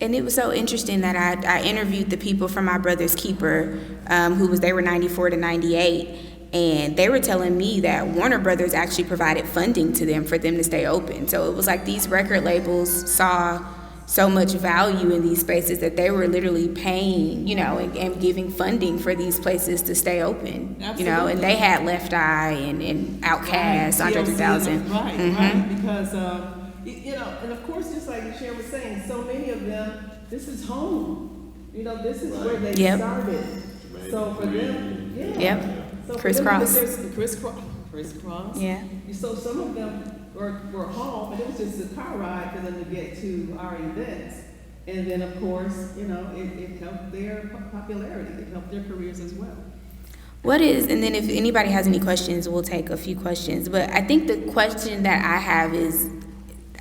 S2: And it was so interesting that I interviewed the people from My Brother's Keeper, they were 94 to 98, and they were telling me that Warner Brothers actually provided funding to them for them to stay open. So it was like these record labels saw, so much value in these spaces that they were literally paying, and giving funding for these places to stay open.
S6: Absolutely.
S2: And they had Left Eye and Outkast, Andre
S6: TLC,
S2: 3000.
S6: Right, because, and of course, just like Shyran was saying, so many of them, this is home. This is where they started. So for them,
S2: Yep.
S6: So
S2: Crisscross.
S6: Crisscross.
S2: Yeah.
S6: So some of them were home, and it was just a car ride for them to get to our events. And then, of course, it helped their popularity. It helped their careers as well.
S2: And then if anybody has any questions, we'll take a few questions. But I think the question that I have is,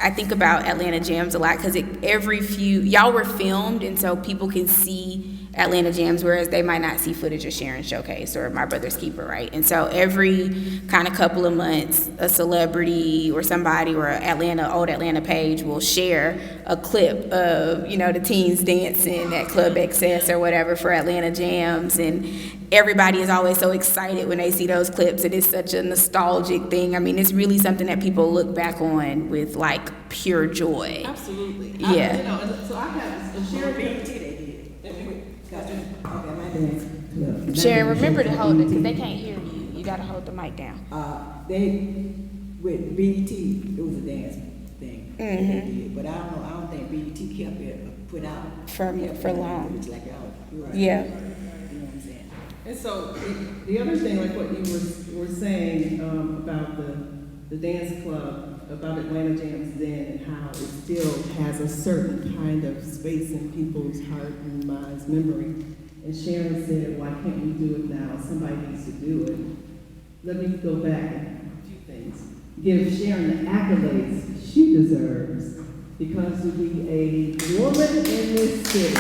S2: I think about Atlanta Jams a lot because y'all were filmed, and so people can see Atlanta Jams, whereas they might not see footage of Shyran Showcase or My Brother's Keeper, right? And so every kind of couple of months, a celebrity or somebody or old Atlanta page will share a clip of, the teens dancing at Club XS or whatever for Atlanta Jams. And everybody is always so excited when they see those clips. It is such a nostalgic thing. I mean, it's really something that people look back on with, like, pure joy.
S6: Absolutely.
S2: Yeah.
S6: So I have a Shyran
S7: BET they did.
S2: Shyran, remember to hold it because they can't hear you. You got to hold the mic down.
S7: With BET, it was a dance thing. They did. But I don't think BET kept it put out
S2: For long.
S7: It's like out.
S2: Yeah.
S7: You know what I'm saying?
S6: And so the other thing, like what you were saying about the dance club, about Atlanta Jams then, and how it still has a certain kind of space in people's heart and minds, memory. And Shyran said, why can't we do it now? Somebody needs to do it. Let me go back a few things. Give Shyran the accolades she deserves because to be a woman in this city.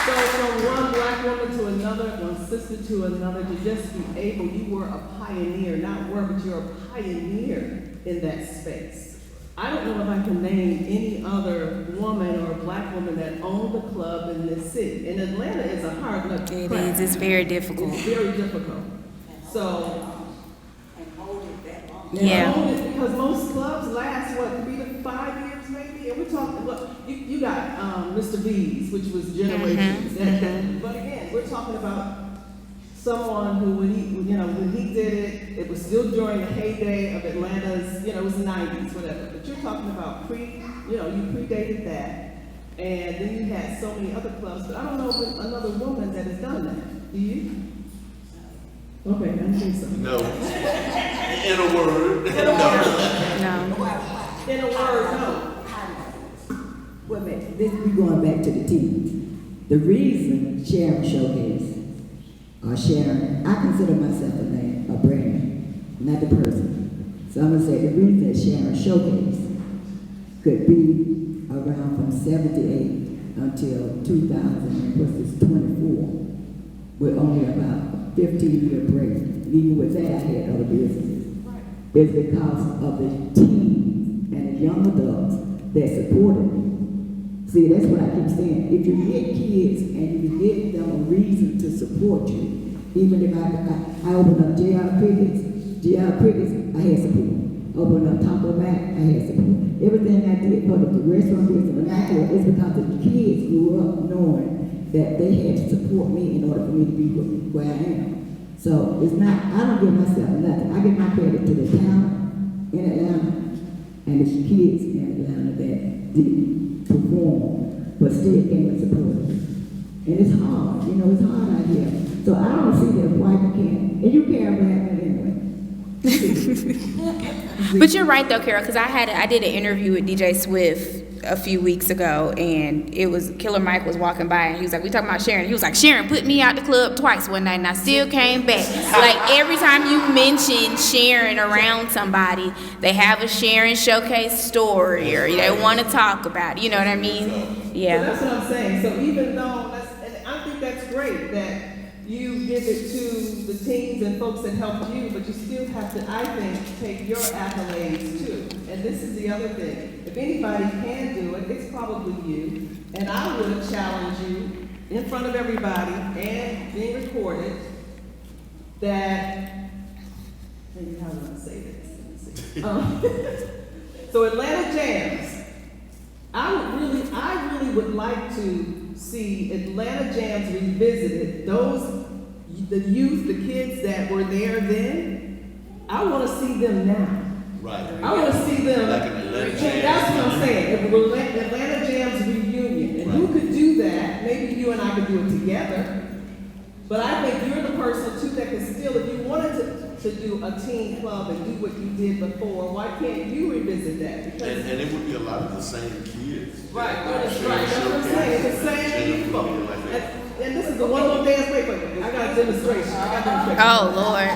S6: So from one black woman to another, one sister to another, to just be able, you were a pioneer, but you're a pioneer in that space. I don't know if I can name any other woman or black woman that owned a club in this city. And Atlanta is a hard nut to crack.
S2: It is. It's very difficult.
S6: It's very difficult. So,
S7: And hold it that long.
S2: Yeah.
S6: because most clubs last, 3 to 5 years maybe? And we're talking, you got Mr. B's, which was generations. But again, we're talking about someone who, when he did it, it was still during the heyday of Atlanta's, it was the 90s, whatever. But you're talking about you predated that. And then you had so many other clubs, but I don't know of another woman that has done that. Do you? Okay, I think so.
S3: No. In a word.
S2: No.
S6: In a word, no.
S4: Well, man, we going back to the teens. The reason Shyran Showcase, Shyran, I consider myself a brand, not the person. So I'm gonna say the reason that Shyran Showcase could be around from 78 until 24, with only about 15-year break. And even with that, I had other businesses. It's because of the teens and the young adults that supported me. See, that's what I keep saying. If you get kids and you get them a reason to support you, even if I opened up JR Crickets, I had support. Opened up Taco Mac, I had support. Everything I did for the restaurant business and vernacular is because the kids grew up knowing that they had to support me in order for me to be where I am. So it's not, I don't give myself nothing. I give my credit to the talent in Atlanta and the kids in Atlanta that did perform, but still came and supported. And it's hard, it's hard out here. So I don't see that why you can't, and you can't rap it anyway.
S2: But you're right though, Carol, because I did an interview with DJ Swift a few weeks ago, and it was Killer Mike was walking by, and he was like, "We talking about Shyran." He was like, "Shyran put me out the club twice one night, and I still came back." Like every time you mention Shyran around somebody, they have a Shyran Showcase story, or they want to talk about it. You know what I mean? Yeah.
S6: So that's what I'm saying. So even though and I think that's great that you give it to the teams and folks that helped you, but you still have to, I think, take your accolades too. And this is the other thing. If anybody can do it, it's probably you. And I would challenge you in front of everybody and being recorded that maybe how do I say this? Let me see. So Atlanta Jams. I really would like to see Atlanta Jams revisited. The youth, the kids that were there then, I want to see them now.
S3: Right.
S6: I want to see them.
S3: Like an Atlanta Jams.
S6: That's what I'm saying. Atlanta Jams reunion. And who could do that? Maybe you and I could do it together. But I think you're the person too that can still, if you wanted to do a teen club and do what you did before, why can't you revisit that? Because
S3: And it would be a lot of the same kids.
S6: right, that's right. That's what I'm saying. It's the same people. And this is the one little dance paper. I got a demonstration.
S2: Oh, Lord.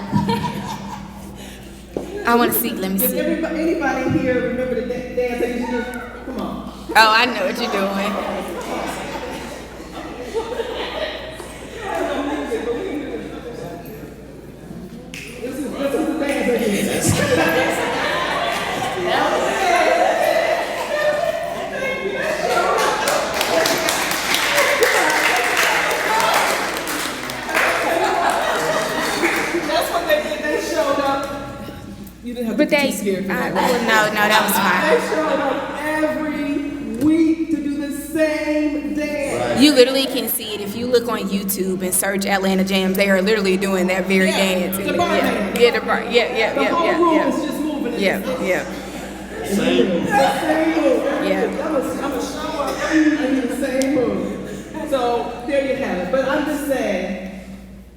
S2: I want to see. Let me
S6: Does
S2: see.
S6: anybody here remember the dance I used to do? Come on.
S2: Oh, I know what you're doing.
S6: This is the dance I used to do. That's what they did. They showed up. You didn't have to
S2: But
S6: be
S2: they,
S6: too scared for that.
S2: no, that
S6: They showed up every week to do the same dance.
S2: was fine. You literally can see it if you look on YouTube and search Atlanta Jams. They are literally doing that very dance.
S6: The bar dance.
S2: Yeah, the bar. Yeah.
S6: The whole room is just moving.
S2: Yeah.
S3: Same.
S6: The same move.
S2: Yeah.
S6: I'm gonna show up in the same move. So there you have it. But I'm just saying,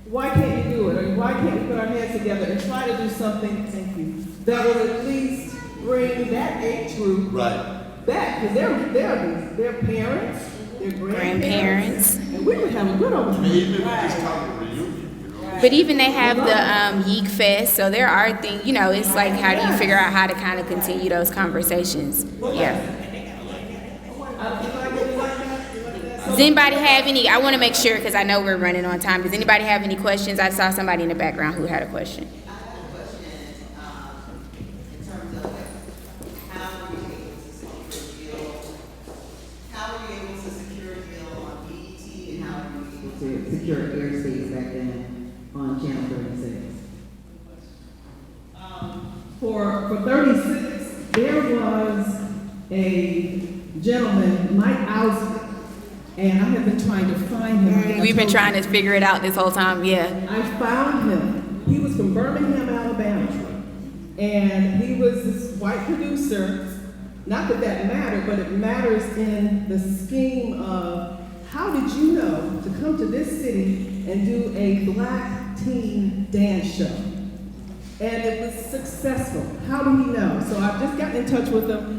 S6: why can't you do it? Or why can't we put our hands together and try to do something? Thank you. That will at least bring that age group
S3: Right.
S6: back, because they're parents, they're grandparents, and we would have a good old
S3: I
S6: time.
S3: mean, even if we just call it a reunion, you know.
S2: But even they have the Yeek Fest, so there are things, it's like how do you figure out how to kind of continue those conversations? Yeah. Does anybody have any, I want to make sure because I know we're running on time. Does anybody have any questions? I saw somebody in the background who had a question.
S5: I have a question in terms of how were you able to secure a deal on BET and how were you able
S4: To secure airspace back then on Channel 36.
S6: For 36, there was a gentleman, Mike Austin, and I have been trying to find him.
S2: We've been trying to figure it out this whole time, yeah.
S6: I found him. He was from Birmingham, Alabama. And he was this white producer. Not that that mattered, but it matters in the scheme of how did you know to come to this city and do a black teen dance show? And it was successful. How do he know? So I've just gotten in touch with him.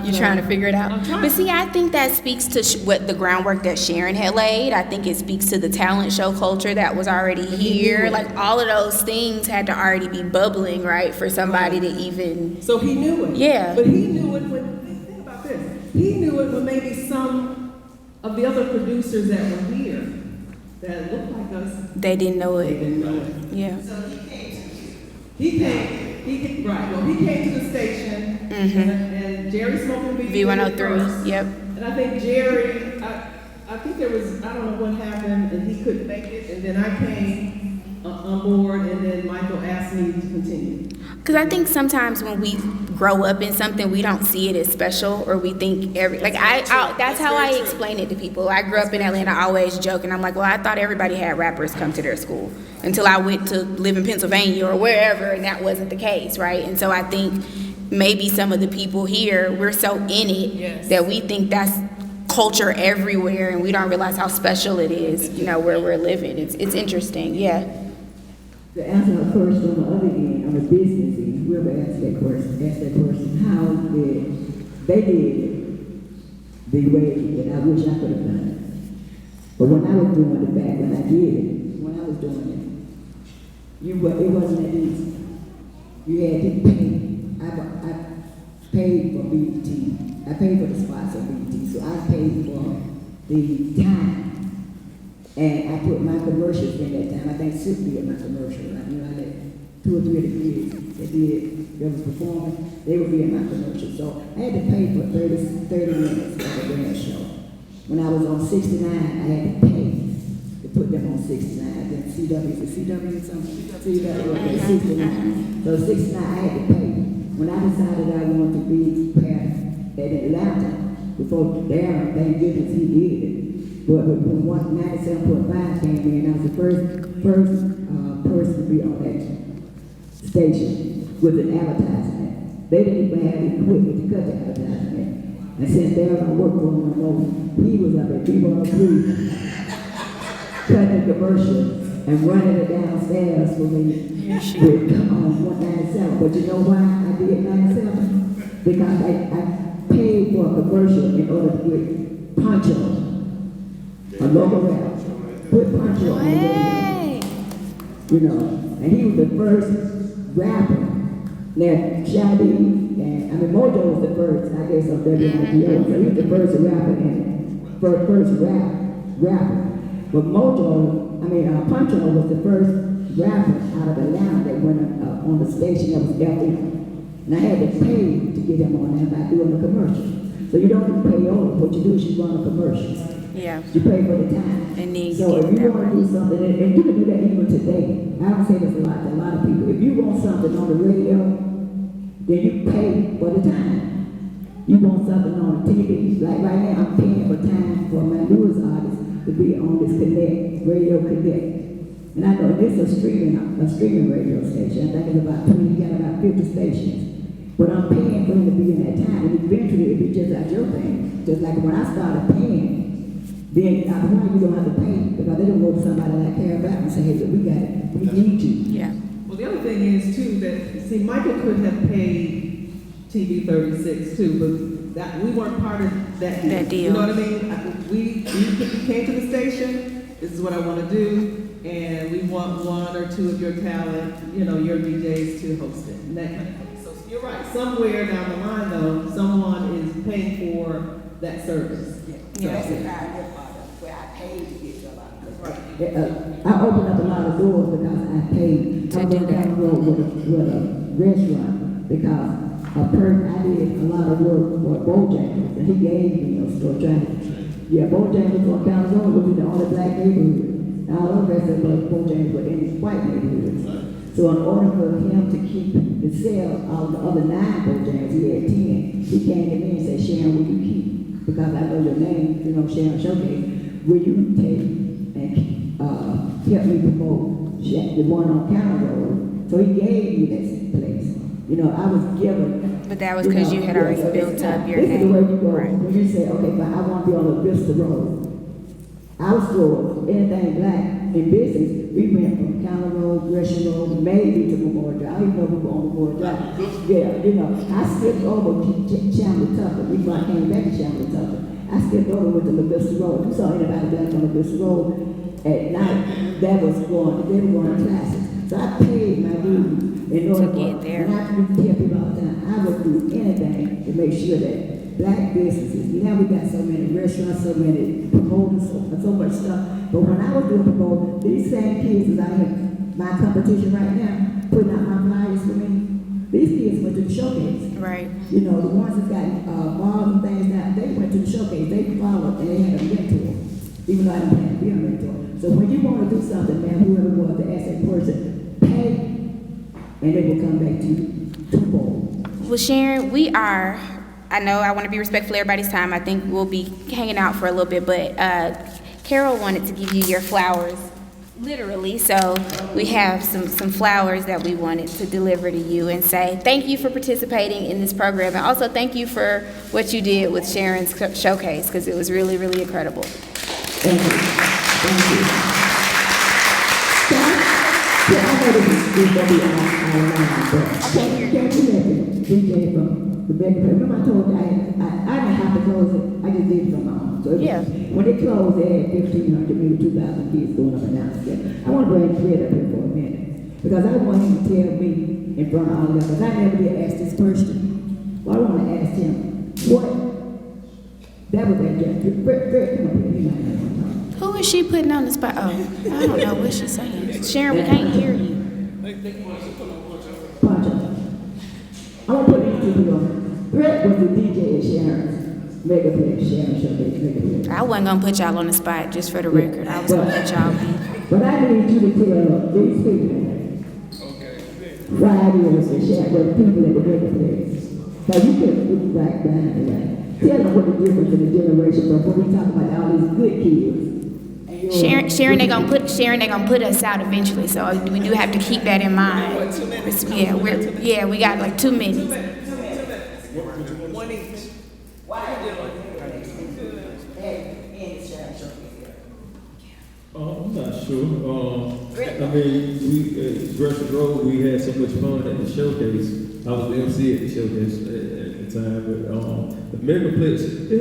S2: You're trying to figure it out.
S6: I'm trying.
S2: But see, I think that speaks to what the groundwork that Shyran had laid. I think it speaks to the talent show culture that was already here. Like all of those things had to already be bubbling, right, for somebody to even.
S6: So he knew it.
S2: Yeah.
S6: But he knew it when, think about this. He knew it when maybe some of the other producers that were here that looked like us,
S2: They didn't know
S6: they
S2: it.
S6: didn't know it.
S2: Yeah.
S6: He came, right, well, he came to the station, and Jerry Smoking
S2: V103,
S6: first.
S2: yep.
S6: And I think Jerry, I think there was, I don't know what happened, and he couldn't make it, and then I came on board, and then Michael asked me to continue.
S2: Because I think sometimes when we grow up in something, we don't see it as special, or we think that's how I explain it to people. I grew up in Atlanta, I always joke, and I'm like, well, I thought everybody had rappers come to their school until I went to live in Pennsylvania or wherever, and that wasn't the case, right? And so I think maybe some of the people here, we're so in it that we think that's culture everywhere, and we don't realize how special it is, where we're living. It's interesting, yeah.
S4: To answer her question on the other end, on the business end, whoever asked that question, how did they did the way that I wish I could have done it. But when I was doing it back, when I did it, when I was doing it, it wasn't that easy. You had to pay. I paid for BET. I paid for the spots of BET, so I paid for the time. And I put my commercials in that time. I think Sip did my commercial. I let 2 or 3 of the kids that was performing, they would be in my commercial. So I had to pay for 30 minutes of the dance show. When I was on 69, I had to pay to put them on 69, then CW, is it CW or something? CW, okay, 69. So 69, I had to pay. When I decided I wanted to be parent at Atlanta, before Daron, thank goodness he did it. But when 97.5 came in, I was the first person to be on that station with an advertisement. They didn't even have equipment to cut the advertisement. And since Daron worked for him no more, he was up at B103 cutting the commercial and running it downstairs for me with 197. But you know why I did 97? Because I paid for a commercial in order to get Poncho, a local rap, put Poncho on the radio. You know, and he was the first rapper. Now, Shadi, and Mojo was the first, I guess, of WIPO. So he was the first rapper and first rapper. But Poncho was the first rapper out of Atlanta that went on the station that was FM. And I had to pay to get him on there by doing a commercial. So you don't even pay over. What you do is you run a commercial.
S2: Yeah.
S4: You pay for the time.
S2: And then
S4: so if you want to do something, and you can do that even today. I don't say this a lot to a lot of people. If you want something on the radio, then you pay for the time. You want something on TV. Like right now, I'm paying for time for my newest artist to be on this Radio Connect. And I know this is a streaming radio station. I think it's about 20, you got about 50 stations. But I'm paying for him to be in that time, and eventually it'll be just like your thing. Just like when I started paying, then I want you don't have to pay, because they don't go to somebody like care about and say, hey, look, we got it, we need you.
S2: Yeah.
S6: Well, the other thing is too that Michael could have paid TV 36 too, but that we weren't part of that deal.
S2: That deal.
S6: You know what I mean? We came to the station. This is what I want to do, and we want one or two of your talent, your DJs to host it, and that kind of thing. So you're right. Somewhere down the line, though, someone is paying for that service.
S7: So that's the kind of part of where I paid to get a lot of
S4: Right. I opened up a lot of doors because I paid to do that. I went with a restaurant because I did a lot of work for Bojangles, and he gave me a store traffic. Yeah, Bojangles on County Road would be the only black neighborhood. All the rest of Bojangles were in white neighborhoods. So in order for him to keep the sale of the other 9 Bojangles, he had 10. He came to me and said, Sharon, will you keep? Because I know your name, Sharon Showcase, will you take and help me promote the one on County Road? So he gave me that place. I was given.
S2: But that was because you had already built up your name.
S4: This is the way you go.
S2: Right.
S4: When you say, okay, but I want to be on the Vista Road. Our stores, anything black in business, we went from County Road, Gresham Road, maybe to Memorial Drive. I didn't know we were on Memorial Drive. Yeah, I skipped over Chandler Tucker. Before I came back to Chandler Tucker, I skipped over with the Vista Road. You saw anybody black on the Vista Road at night, they were going to classes. So I paid my dues in order
S2: to get there.
S4: And I can tell people all the time, I would do anything to make sure that black businesses, now we got so many restaurants, so many promoters, so much stuff. But when I was doing promoting, these same kids that I have my competition right now, putting out my flyers for me, these kids went to the showcase.
S2: Right.
S4: The ones that got balls and things now, they went to the showcase, they followed, and they had a mentor, even though I didn't have to be a mentor. So when you want to do something, man, whoever was to ask that person, pay, and they will come back to you twofold.
S2: Well, Sharon, I know I want to be respectful of everybody's time. I think we'll be hanging out for a little bit, but Carol wanted to give you your flowers, literally. So we have some flowers that we wanted to deliver to you and say thank you for participating in this program, and also thank you for what you did with Sharon's showcase, because it was really, really incredible.
S4: Thank you. Thank you. Yeah, I know this is going to be online, but can't you let the DJ from the back? Remember I told you I didn't have to close it. I just did it on my own. So when it closed, they had 1,500, maybe 2,000 kids going up and down the stairs. I want to bring Fred up here for a minute because I want him to tell me in front of all of them, because I never did ask this person. Well, I want to ask him what. That was that Fred, come up here. He might not want to talk.
S2: Who is she putting on the spot? Oh, I don't know what she's saying. Sharon, we can't hear you.
S4: Poncho. I'm going to put these two on. Fred was the DJ at Sharon's. Megaplex, Shyran Showcase, Megaplex.
S2: I wasn't gonna put y'all on the spot, just for the record. I was gonna let y'all be.
S4: But I need you to tell these people why it is that Shyran, the people at the Megaplex. Now you can look right behind it, right? Tell them what the difference in the generation, but when we talk about all these good kids.
S2: Sharon, they gonna put us out eventually, so we do have to keep that in mind. Yeah, we got like 2 minutes.
S6: One each.
S8: I'm not sure. I mean, we at Gresham Road, we had so much fun at the showcase. I was the MC at the showcase at the time, but the Megaplex, it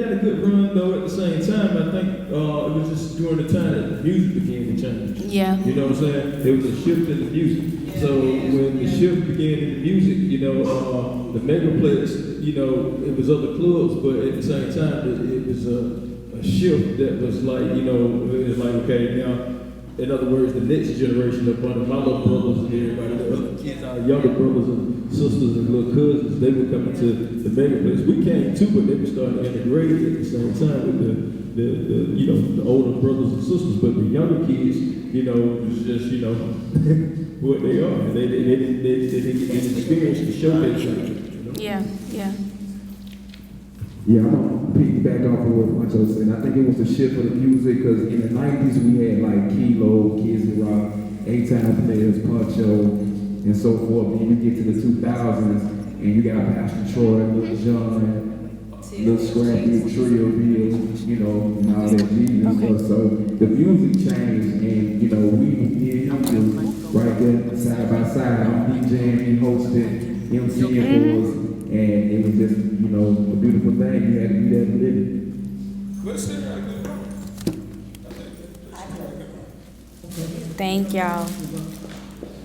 S8: had a good run though. At the same time, I think it was just during the time that the music began to change.
S2: Yeah.
S8: You know what I'm saying? There was a shift in the music. So when the shift began in the music, you know, the Megaplex, you know, it was other clubs, but at the same time, it was a shift that was like, you know, it was like, okay, now, in other words, the next generation up under my little brothers and everybody, the other kids, our younger brothers and sisters and little cousins, they were coming to the Megaplex. We came too, but they were starting to integrate at the same time with the you know, the older brothers and sisters, but the younger kids, you know, was just, you know, what they are. They didn't get an experience to showcase it. You know?
S2: Yeah.
S9: Yeah, I'm gonna piggyback off of what Pancho said. I think it was the shift of the music, because in the 90s we had like Kilo, Kids and Rock, A-Town Players, Pancho, and so forth. Then you get to the 2000s, and you got Pastor Troy, Lil John, Lil Scrappy, Trio Bill, you know, and all that Jesus stuff. So the music changed, and you know, we did him just right there side by side. I'm DJing, he hosted, MCing for us. And it was just, you know, a beautiful thing. You had to be there to live it.
S2: Thank y'all.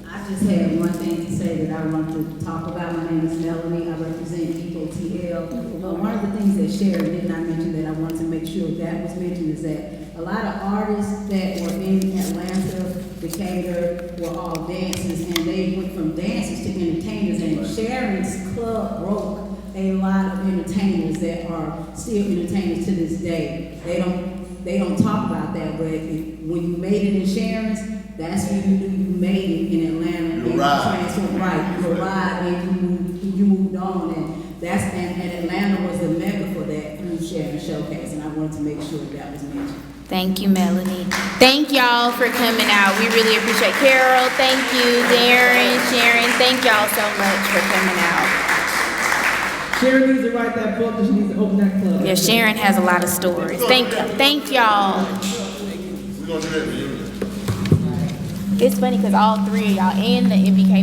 S10: I just had one thing to say that I wanted to talk about. My name is Melanie. I represent DKTL. One of the things that Shyran did not mention that I wanted to make sure that was mentioned is that a lot of artists that were in Atlanta, Decatur, were all dancers, and they went from dancers to entertainers, and Sharon's club broke a lot of entertainers that are still entertainers to this day. They don't talk about that, but when you made it in Sharon's, that's when you made it in Atlanta.
S3: You arrived.
S10: You arrived and you moved on, and Atlanta was the mecca for that through Shyran Showcase, and I wanted to make sure that was mentioned.
S2: Thank you, Melanie. Thank y'all for coming out. We really appreciate Carol. Thank you, Daron, Shyran. Thank y'all so much for coming out.
S6: Shyran needs to write that book, and she needs to open that club.
S2: Yeah, Shyran has a lot of stories. Thank y'all.
S3: We're gonna do that reunion.
S2: It's funny because all 3 of y'all and the MBK